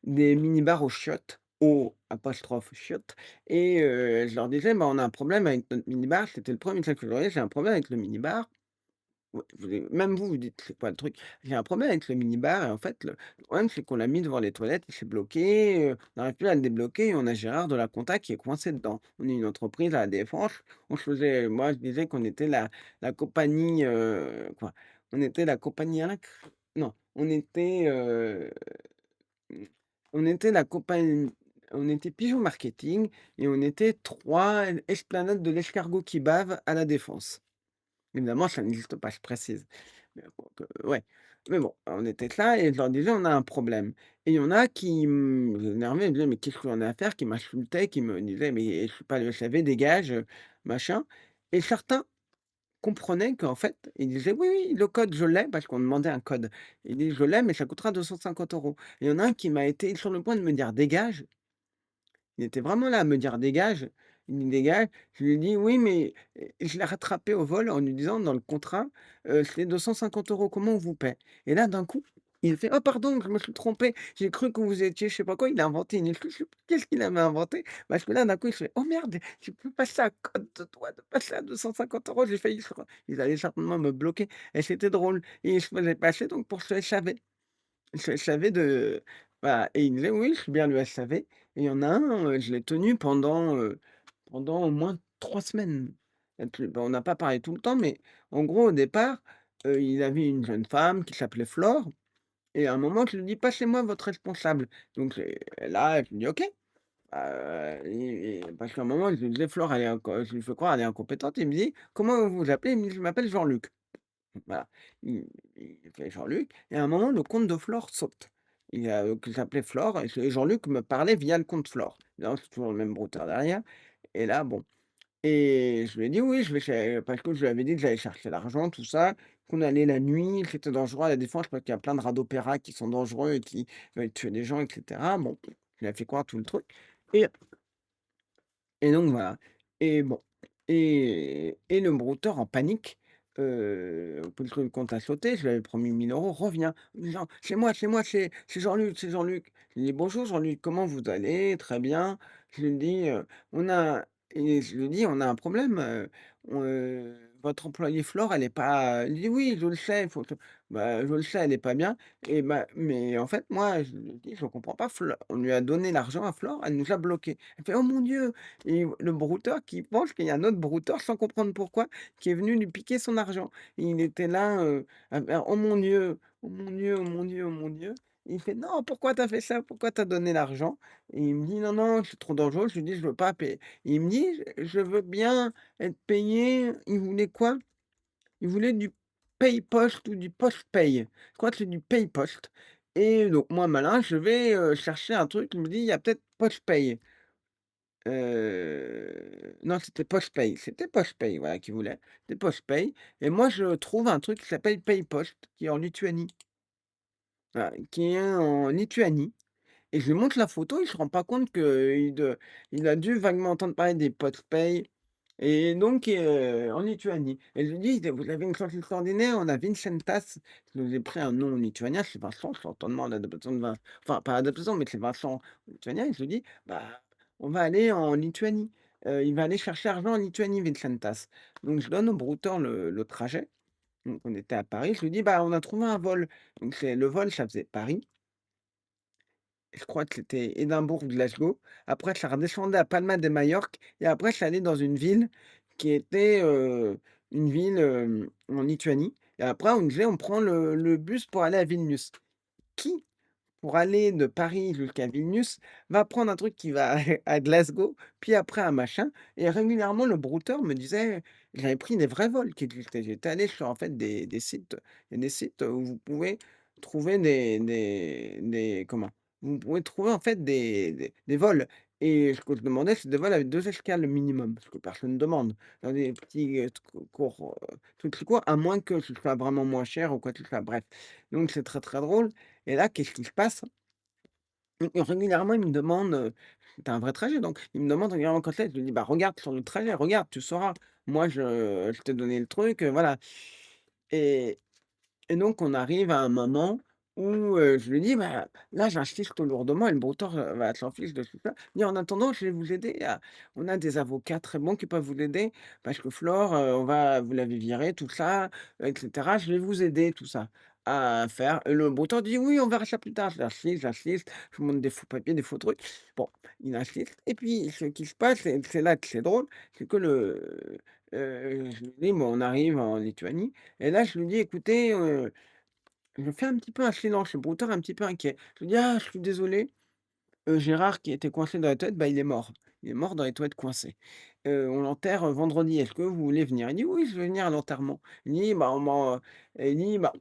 des minibars aux chiottes?» O apostrophe chiottes et je leur disais: «Bah, on a un problème avec notre minibar». C'était le premier message que je leur envoyais: «J'ai un problème avec le minibar». Ouais, même vous, vous dites: «C'est quoi le truc?» «J'ai un problème avec le minibar et en fait, le problème, c'est qu'on l'a mis devant les toilettes, il s'est bloqué, on n'arrive plus à le débloquer et on a Gérard de la compta qui est coincé dedans». On est une entreprise à La Défense, on se faisait moi, je disais qu'on était la compagnie, quoi? On était la compagnie Inc? Non, mmh, on était la compagnie on était Pigeon Marketing et on était 3 esplanades de l'escargot qui bave à La Défense. Évidemment, ça n'existe pas, je précise. Mais bon, ouais. Mais bon, on était là et je leur disais: «On a un problème» et il y en a qui m'énervaient, ils me disaient: «Mais qu'est-ce qu'on a à faire?» qui m'insultaient, qui me disaient: «Mais je suis pas le SAV, dégage, machin» et certains comprenaient qu'en fait, ils disaient: «Oui, oui, le code, je l'ai» parce qu'on demandait un code. Il dit: «Je l'ai, mais ça coûtera 250 €» et il y en a un qui m'a été sur le point de me dire: «Dégage». Il était vraiment là à me dire: «Dégage». Il me dit: «Dégage». Je lui ai dit: «Oui, mais» et je l'ai rattrapé au vol en lui disant: «Dans le contrat, c'est 250 €, comment on vous paie?» et là, d'un coup, il fait: «Oh pardon, je me suis trompé, j'ai cru que vous étiez je sais pas quoi». Il a inventé une excuse, je sais plus qu'est-ce qu'il avait inventé, parce que là, d'un coup, il fait: «Oh merde, j'ai plus passé à code de toi de passer à 250 €, j'ai failli sur» ils allaient certainement me bloquer et c'était drôle et je faisais passer donc pour ce SAV. Je savais de voilà et il me disait: «Oui, je suis bien le SAV» et il y en a un, je l'ai tenu pendant au moins 3 semaines. Et puis, bah, on n'a pas parlé tout le temps, mais en gros, au départ, il avait une jeune femme qui s'appelait Flore et à un moment, je lui dis: «Passez-moi votre responsable». Donc là, je lui dis: «OK». Et parce qu'à un moment, je lui disais: «Flore, elle est inco», je lui fais croire, elle est incompétente. Il me dit: «Comment vous vous appelez?» Il me dit: «Je m'appelle Jean-Luc». Voilà. Il fait Jean-Luc et à un moment, le compte de Flore saute. Que j'appelais Flore et Jean-Luc me parlait via le compte Flore. Évidemment, c'est toujours le même brouteur derrière et là, bon, et je lui ai dit: «Oui, je vais chez», parce que je lui avais dit que j'allais chercher l'argent, tout ça, qu'on allait la nuit, que c'était dangereux à La Défense parce qu'il y a plein de rats d'opéra qui sont dangereux et qui veulent tuer des gens et cetera. Bon, je lui ai fait croire tout le truc et donc voilà et bon et le brouteur en panique, parce que le compte a sauté, je lui avais promis 1 000 €, revient, en disant: c'est moi, c'est Jean-Luc, c'est Jean-Luc». Je lui dis: «Bonjour Jean-Luc, comment vous allez?» «Très bien». Je lui dis: «On a», et je lui dis: «On a un problème, votre employée Flore, elle est pas», il dit: «Oui, je le sais, il faut que», bah, je le sais, elle est pas bien et bah, mais en fait, moi, je lui dis: «Je comprends pas, on lui a donné l'argent à Flore, elle nous a bloqués». Elle fait: «Oh mon Dieu!» Et le brouteur qui pense qu'il y a un autre brouteur, sans comprendre pourquoi, qui est venu lui piquer son argent. Et il était là, à faire: «Oh mon Dieu! Oh mon Dieu! Oh mon Dieu! Oh mon Dieu!» Il fait: «Non, pourquoi tu as fait ça? Pourquoi tu as donné l'argent?» Et il me dit: «Non, non, c'est trop dangereux». Je lui dis: «Je veux pas payer». Il me dit: «Je veux bien être payé». Il voulait quoi? Il voulait du paye-poste ou du post-paye. Je crois que c'est du paye-poste et donc moi, malin, je vais, chercher un truc, il me dit: «Il y a peut-être post-paye». Non, c'était postpaye, voilà, qu'il voulait. C'était postpaye et moi je trouve un truc qui s'appelle PayPost, qui est en Lituanie, voilà, qui est en Lituanie et je lui montre la photo, il se rend pas compte qu'il a dû vaguement entendre parler des postpays et donc en Lituanie et je lui dis: «Vous avez une chance extraordinaire, on a Vincentas». Je lui ai pris un nom lituanien, c'est Vincent, c'est certainement l'adaptation de Vin, enfin pas l'adaptation, mais c'est Vincent en lituanien et je lui dis: «Bah, on va aller en Lituanie». Il va aller chercher l'argent en Lituanie, Vincentas. Donc je donne au brouteur le trajet, donc on était à Paris, je lui dis: «Bah, on a trouvé un vol». Donc c'est le vol, ça faisait Paris, je crois que c'était Édimbourg-Glasgow. Après, ça redescendait à Palma de Majorque et après, ça allait dans une ville qui était, une ville, en Lituanie et après, on disait: «On prend le bus pour aller à Vilnius». Qui, pour aller de Paris jusqu'à Vilnius, va prendre un truc qui va à Glasgow, puis après à machin et régulièrement, le brouteur me disait, j'avais pris des vrais vols qui existaient. J'étais allé sur, en fait, des sites, il y a des sites où vous pouvez trouver des comment? Vous pouvez trouver, en fait, des vols et ce que je demandais, c'est des vols avec 2 escales minimum, ce que personne ne demande. Dans des petits, trucs très courts, à moins que ce soit vraiment moins cher ou quoi que ce soit, bref. Donc c'est très, très drôle et là, qu'est-ce qui se passe? Régulièrement, il me demande, c'était un vrai trajet donc, il me demande régulièrement quand c'est, je lui dis: «Bah, regarde sur le trajet, regarde, tu sauras. Moi, je t'ai donné le truc, voilà». Et donc on arrive à un moment où, je lui dis: «Bah, là, j'insiste lourdement» et le brouteur, bah, s'en fiche de tout ça. Il dit: «En attendant, je vais vous aider on a des avocats très bons qui peuvent vous aider parce que Flore, vous l'avez virée, tout ça, et cetera. Je vais vous aider, tout ça, à faire». Et le brouteur dit: «Oui, on verra ça plus tard». J'insiste, je lui montre des faux papiers, des faux trucs. Bon, il insiste et puis ce qui se passe et c'est là que c'est drôle, c'est que je lui dis: «Bon, on arrive en Lituanie» et là, je lui dis: «Écoutez, je fais un petit peu un silence, le brouteur est un petit peu inquiet. Je lui dis: «Ah, je suis désolé, Gérard qui était coincé dans les toilettes, bah, il est mort. Il est mort dans les toilettes coincé. On l'enterre, vendredi. Est-ce que vous voulez venir?» Il dit: «Oui, je vais venir à l'enterrement». Il dit: «Bah, il dit: «Bah,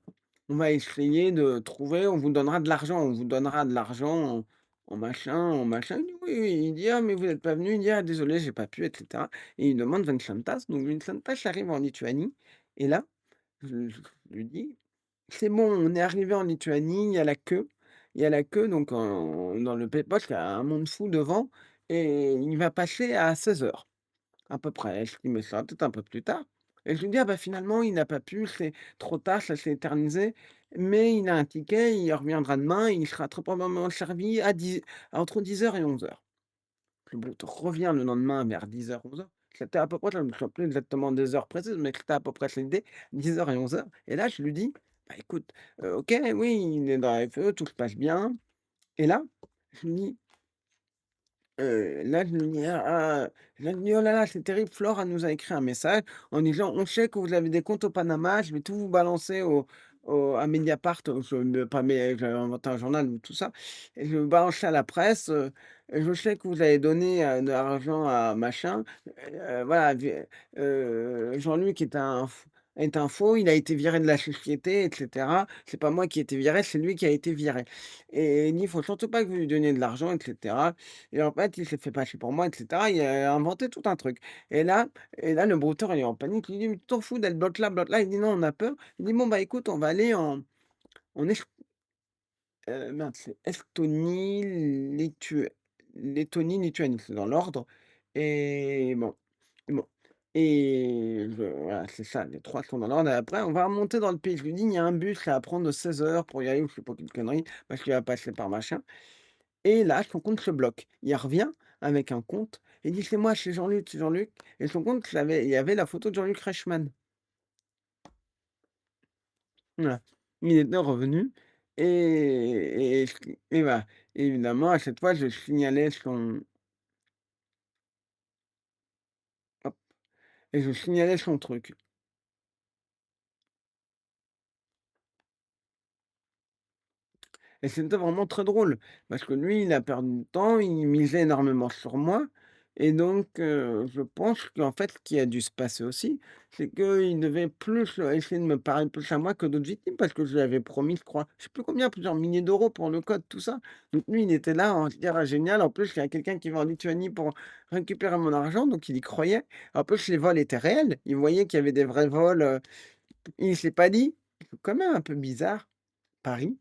on va essayer de trouver, on vous donnera de l'argent, on vous donnera de l'argent en machin, en machin». Il dit: «Oui, oui». Il dit: «Ah, mais vous êtes pas venu?» Il dit: «Ah, désolé, j'ai pas pu» et cetera et il demande Vincentas. Donc Vincentas arrive en Lituanie et là, je lui dis: «C'est bon, on est arrivé en Lituanie, il y a la queue». Il y a la queue donc dans le Paypost, il y a un monde fou devant et il va passer à 16 heures à peu près. Je dis: «Mais ça va peut-être un peu plus tard» et je lui dis: «Ah bah, finalement, il n'a pas pu, c'est trop tard, ça s'est éternisé, mais il a un ticket, il reviendra demain, il sera très probablement servi entre 10 heures et 11 heures». Le boulot revient le lendemain vers 10 heures 11 heures. C'était à peu près, je ne me souviens plus exactement des heures précises, mais c'était à peu près ça l'idée, 10 heures et 11 heures. Et là, je lui dis: «Bah, écoute, OK, oui, il est dans la FE, tout se passe bien». Et là, je lui dis, là, je lui dis: «Ah, je lui dis: «Oh là là, c'est terrible, Flore, elle nous a écrit un message en disant: "On sait que vous avez des comptes au Panama, je vais tout vous balancer à Mediapart, je me pas mais j'avais inventé un journal ou tout ça et je balance ça à la presse, «Je sais que vous avez donné, de l'argent à machin, voilà, Jean-Luc est un faux, il a été viré de la société et cetera. C'est pas moi qui ai été viré, c'est lui qui a été viré et il dit: «Il faut surtout pas que vous lui donniez de l'argent et cetera» et en fait, il s'est fait passer pour moi et cetera. Il a inventé tout un truc et là le brouteur, il est en panique, il dit: «Mais tu t'en fous d'être bloque là, bloque là». Il dit: «Non, on a peur». Il dit: «Bon, bah, écoute, on va aller en mince, c'est Lettonie, Lituanie, c'est dans l'ordre et bon voilà, c'est ça, les 3 sont dans l'ordre et après on va remonter dans le pays. Je lui dis: «Il y a un bus là à prendre de 16 heures pour y aller» ou je sais pas quelle connerie, parce qu'il va passer par machin et là, son compte se bloque. Il revient avec un compte, il dit: «C'est moi, c'est Jean-Luc» et son compte, il y avait la photo de Jean-Luc Reichmann. Voilà. Il était revenu et voilà. Évidemment, à cette fois, je signalais hop et je signalais son truc. Et c'était vraiment très drôle parce que lui, il a perdu du temps, il misait énormément sur moi et donc je pense qu'en fait, ce qui a dû se passer aussi, c'est qu'il devait plus, essayer de me parler plus à moi que d'autres victimes parce que je lui avais promis, je crois, je sais plus combien, plusieurs milliers d'euros pour le code, tout ça. Donc lui, il était là en se dire: «Ah génial, en plus, il y a quelqu'un qui va en Lituanie pour récupérer mon argent», donc il y croyait. En plus, les vols étaient réels, il voyait qu'il y avait des vrais vols, il s'est pas dit quand même un peu bizarre, Paris.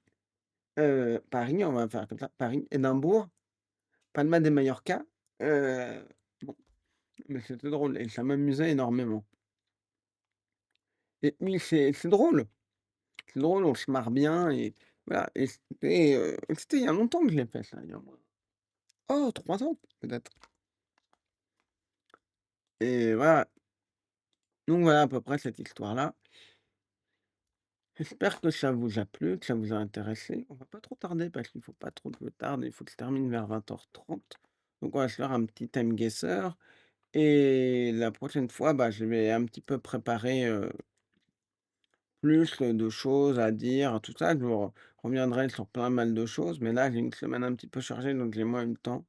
Paris, on va faire comme ça, Paris, Édimbourg, Palma de Mallorca, heu, bon, mais c'était drôle et ça m'amusait énormément et oui, c'est drôle, on se marre bien et voilà et c'était il y a longtemps que je l'ai fait ça, il y a au moins 3 ans peut-être et voilà, donc voilà à peu près cette histoire-là. J'espère que ça vous a plu, que ça vous a intéressé. On va pas trop tarder parce qu'il faut pas trop que je tarde, il faut que je termine vers 20h30, donc on va se faire un petit time guesser. Et la prochaine fois, bah, je vais un petit peu préparer, plus, de choses à dire, tout ça. Je reviendrai sur pas mal de choses, mais là, j'ai une semaine un petit peu chargée, donc j'ai moins eu le temps.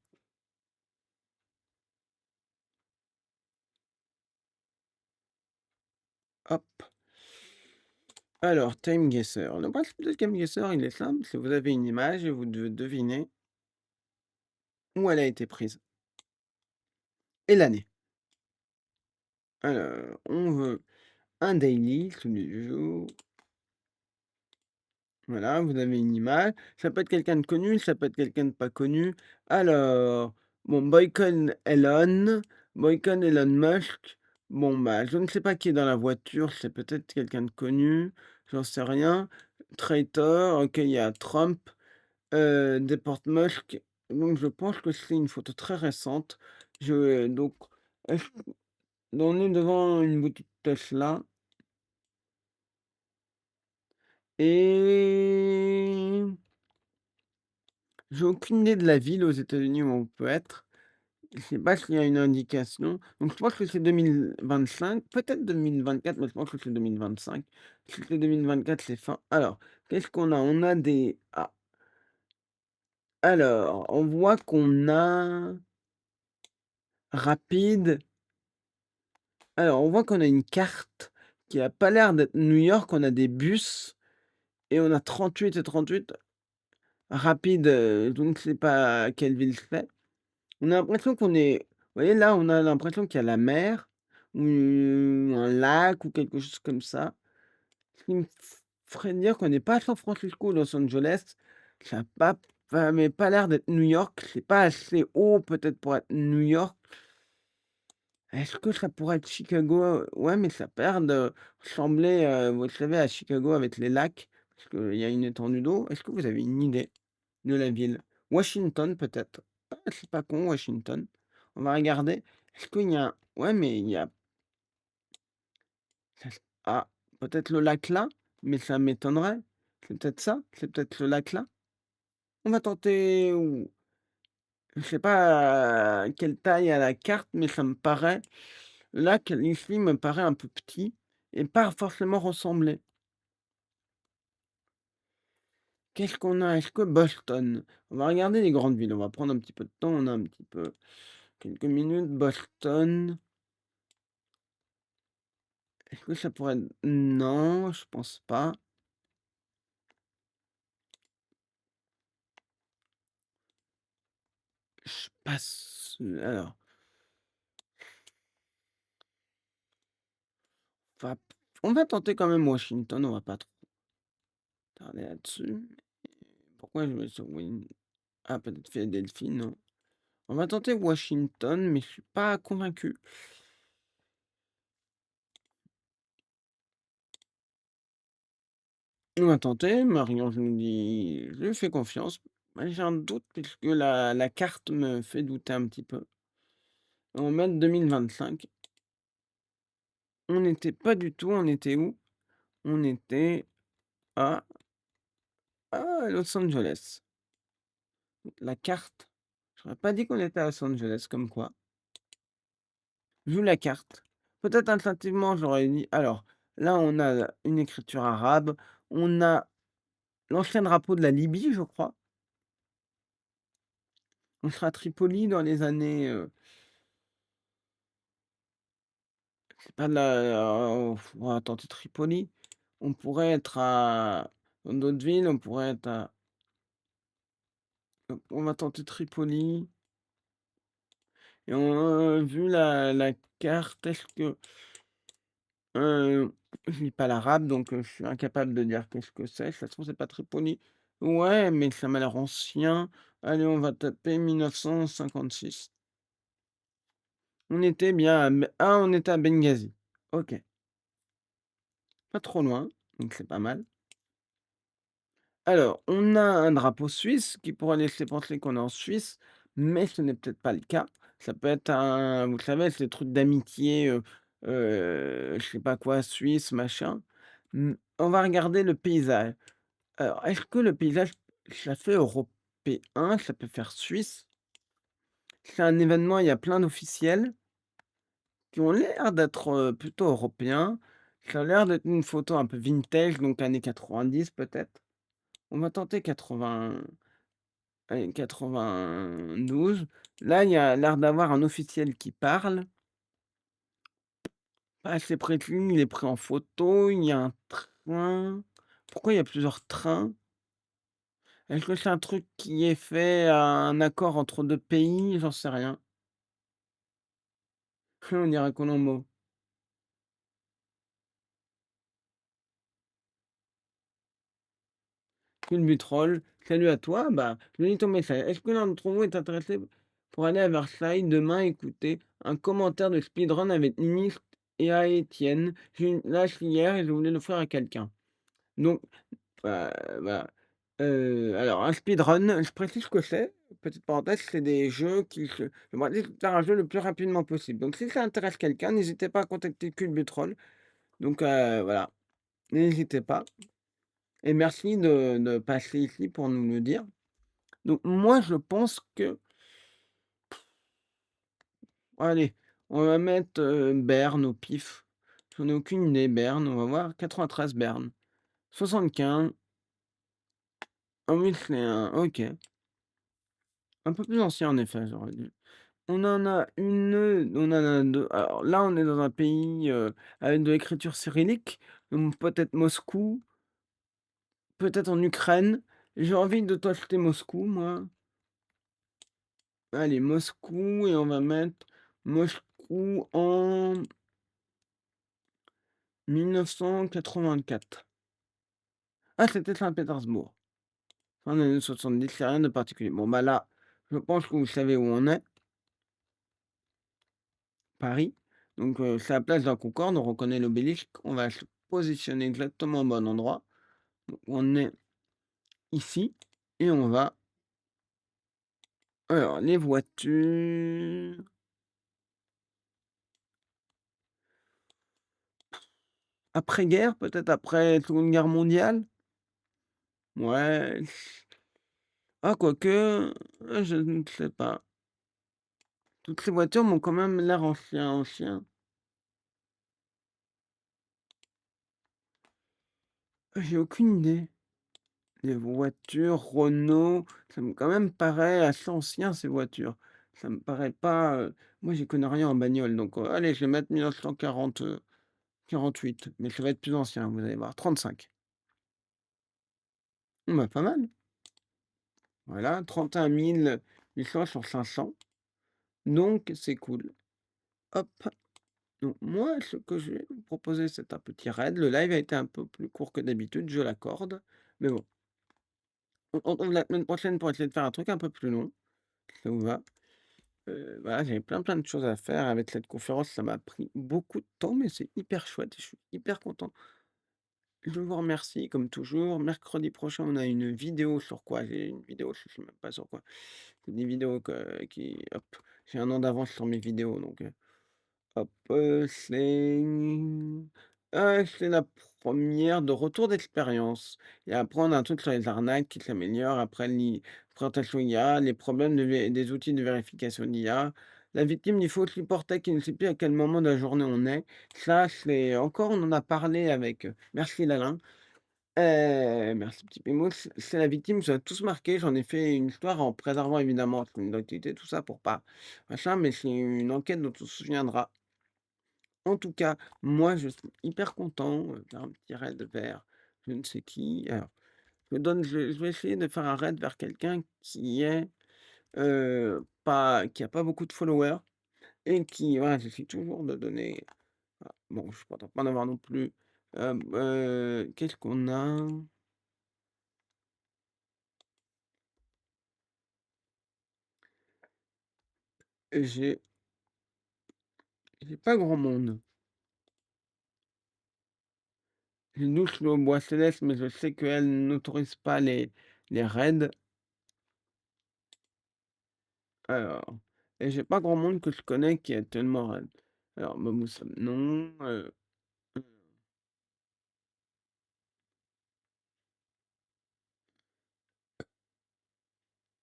Hop. Alors, Time Guesser. Le principe de Time Guesser, il est simple, c'est vous avez une image et vous devez deviner où elle a été prise et l'année. Alors, on veut un daily, celui du jour. Voilà, vous avez une image. Ça peut être quelqu'un de connu, ça peut être quelqu'un de pas connu. Alors, bon, Boycott Elon Musk. Bon, bah, je ne sais pas qui est dans la voiture, c'est peut-être quelqu'un de connu, j'en sais rien. Traitor, ok, il y a Trump, Deport Musk. Donc, je pense que c'est une photo très récente. Donc, est-ce- on est devant une boutique Tesla et j'ai aucune idée de la ville aux États-Unis où on peut être. Je sais pas s'il y a une indication. Donc je pense que c'est 2025, peut-être 2024, mais je pense que c'est 2025. Si c'est 2024, c'est fin. Alors, qu'est-ce qu'on a? On a des alors, on voit qu'on a rapide. Alors, on voit qu'on a une carte qui a pas l'air d'être New York. On a des bus et on a 38 et 38. Rapide, je ne sais pas quelle ville c'est. On a l'impression qu'on est vous voyez là, on a l'impression qu'il y a la mer ou un lac ou quelque chose comme ça, ce qui me ferait dire qu'on n'est pas à San Francisco ou Los Angeles. Ça a pas mais pas l'air d'être New York, c'est pas assez haut peut-être pour être New York. Est-ce que ça pourrait être Chicago? Ouais, mais ça a pas l'air de ressembler, vous savez, à Chicago avec les lacs, parce qu'il y a une étendue d'eau. Est-ce que vous avez une idée de la ville? Washington peut-être? Ah, c'est pas con Washington. On va regarder. Est-ce qu'il y a ouais, mais il y a ça s ah, peut-être le lac là? Mais ça m'étonnerait. C'est peut-être ça? C'est peut-être ce lac là? On va tenter ou je sais pas, quelle taille a la carte, mais ça me paraît le lac ici me paraît un peu petit et pas forcément ressembler. Qu'est-ce qu'on a? Est-ce que Boston? On va regarder les grandes villes, on va prendre un petit peu de temps, on a un petit peu quelques minutes. Boston, est-ce que ça pourrait être non, je pense pas. Je passe, alors, va on va tenter quand même Washington, on va pas trop tarder là-dessus. Pourquoi je vais sur ah peut-être Philadelphie, non. On va tenter Washington, mais je suis pas convaincu. On va tenter, Marion, je nous dis je lui fais confiance. Mais j'ai un doute puisque la carte me fait douter un petit peu. On va mettre 2025. On n'était pas du tout, on était où? On était à Los Angeles. La carte, j'aurais pas dit qu'on était à Los Angeles comme quoi. Vu la carte, peut-être instinctivement j'aurais dit alors, là on a une écriture arabe, on a l'ancien drapeau de la Libye, je crois. On sera à Tripoli dans les années, c'est pas de la on va tenter Tripoli. On pourrait être à dans d'autres villes, on pourrait être à on va tenter Tripoli et vu la carte, est-ce que, je lis pas l'arabe donc je suis incapable de dire qu'est-ce que c'est. Ça se trouve c'est pas Tripoli. Ouais, mais ça m'a l'air ancien. Allez, on va taper 1956. On était bien on était à Benghazi. OK, pas trop loin, donc c'est pas mal. Alors, on a un drapeau suisse qui pourrait laisser penser qu'on est en Suisse, mais ce n'est peut-être pas le cas. Ça peut être un vous savez, ces trucs d'amitié, je sais pas quoi, suisse, machin. On va regarder le paysage. Alors, est-ce que le paysage, ça fait européen, ça peut faire suisse? C'est un événement, il y a plein d'officiels qui ont l'air d'être, plutôt européens. Ça a l'air d'être une photo un peu vintage, donc années 90 peut-être. On va tenter 80. Allez, 92. Là, il y a l'air d'avoir un officiel qui parle. Pas assez près de lui, il est pris en photo. Il y a un train. Pourquoi il y a plusieurs trains? Est-ce que c'est un truc qui est fait à un accord entre 2 pays? J'en sais rien. On dirait Colombo. Culbutrol, salut à toi. Bah, je lis ton message. Est-ce que l'un d'entre vous est intéressé pour aller à Versailles demain écouter un commentaire de speedrun avec Nice et à Étienne? J'ai eu lâche hier et je voulais l'offrir à quelqu'un. Donc, voilà. Alors un speedrun, je précise ce que c'est. Petite parenthèse, c'est des jeux qui se le but c'est de faire un jeu le plus rapidement possible. Donc si ça intéresse quelqu'un, n'hésitez pas à contacter Culbutrol. Donc, voilà, n'hésitez pas et merci de passer ici pour nous le dire. Donc moi, je pense que allez, on va mettre, Berne au pif. J'en ai aucune idée, Berne, on va voir 93 Berne. 75. Ah oui, c'est un OK. Un peu plus ancien en effet, j'aurais dû. On en a 2. Alors là, on est dans un pays, avec de l'écriture cyrillique, donc peut-être Moscou, peut-être en Ukraine. J'ai envie de t'acheter Moscou, moi. Allez, Moscou et on va mettre Moscou en 1984. Ah, c'était Saint-Pétersbourg. Fin des années 70, c'est rien de particulier. Bon, bah là, je pense que vous savez où on est. Paris. Donc, c'est la place de la Concorde, on reconnaît l'obélisque, on va se positionner exactement au bon endroit. Donc, on est ici et on va alors les voitures après-guerre, peut-être après Seconde Guerre mondiale? Ouais, ah quoique, je ne sais pas. Toutes ces voitures m'ont quand même l'air ancien. J'ai aucune idée. Les voitures Renault, ça me quand même paraît assez ancien ces voitures. Ça me paraît pas, moi j'y connais rien en bagnole donc, allez je vais mettre 1940, 48, mais ça va être plus ancien, vous allez voir, 35. Bah, pas mal. Voilà, 31 800 sur 500, donc c'est cool. Hop, donc moi ce que je vais vous proposer, c'est un petit raid. Le live a été un peu plus court que d'habitude, je l'accorde, mais bon, on tombe la semaine prochaine pour essayer de faire un truc un peu plus long, si ça vous va. Voilà, j'avais plein de choses à faire avec cette conférence, ça m'a pris beaucoup de temps, mais c'est hyper chouette et je suis hyper content. Je vous remercie comme toujours. Mercredi prochain, on a une vidéo sur quoi? J'ai une vidéo, je sais même pas sur quoi. C'est des vidéos qui hop, j'ai un an d'avance sur mes vidéos donc, hop, c'est la première de retour d'expérience et après on a un truc sur les arnaques qui s'améliore, après présentation IA, les problèmes des outils de vérification d'IA. La victime du faux support tech qui ne sait plus à quel moment de la journée on est. Ça, c'est encore on en a parlé avec, merci Lalin, merci Petit Pimou, c'est la victime, ça a tous marqué. J'en ai fait une histoire en préservant évidemment son identité, tout ça pour pas machin, mais c'est une enquête dont on se souviendra. En tout cas, moi, je suis hyper content, faire un petit raid vers je ne sais qui. Alors, je vais essayer de faire un raid vers quelqu'un qui est, pas qui a pas beaucoup de followers et qui voilà, j'essaie toujours de donner bon, je prétends pas en avoir non plus. Qu'est-ce qu'on a? J'ai j'ai pas grand monde. J'ai Douce au Bois Céleste, mais je sais qu'elle n'autorise pas les raids. Alors et j'ai pas grand monde que je connais qui est tellement raid. Alors Mamoussam non,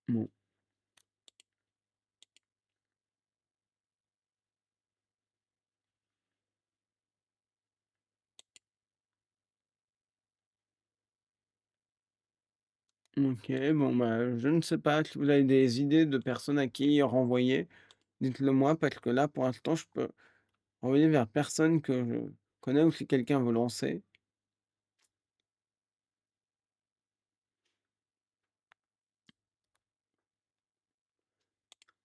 bon, OK, bon, bah, je ne sais pas si vous avez des idées de personnes à qui renvoyer, dites-le moi parce que là, pour l'instant, je peux renvoyer vers personne que je connais ou si quelqu'un veut lancer.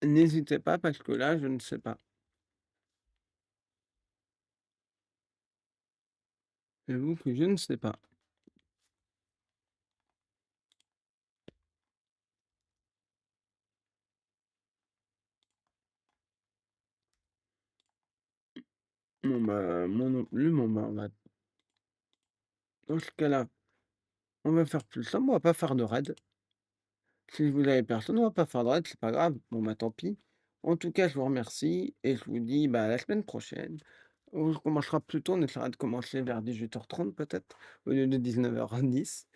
N'hésitez pas parce que là, je ne sais pas. J'avoue que je ne sais pas. Bon, bah, moi non plus, bon, bah, on va dans ce cas-là, on va faire plus simple, on va pas faire de raid. Si vous avez personne, on va pas faire de raid, c'est pas grave. Bon, bah, tant pis. En tout cas, je vous remercie et je vous dis, bah, à la semaine prochaine. On commencera plus tôt, on essaiera de commencer vers 18h30 peut-être, au lieu de 19h10.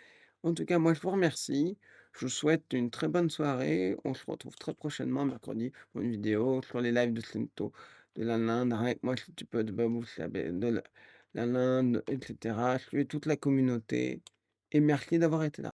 En tout cas, moi, je vous remercie. Je vous souhaite une très bonne soirée. On se retrouve très prochainement, mercredi, pour une vidéo sur les lives de Slento, de la Linde, avec moi si tu peux, de Babou, de la Linde, etc. Je salue toute la communauté et merci d'avoir été là.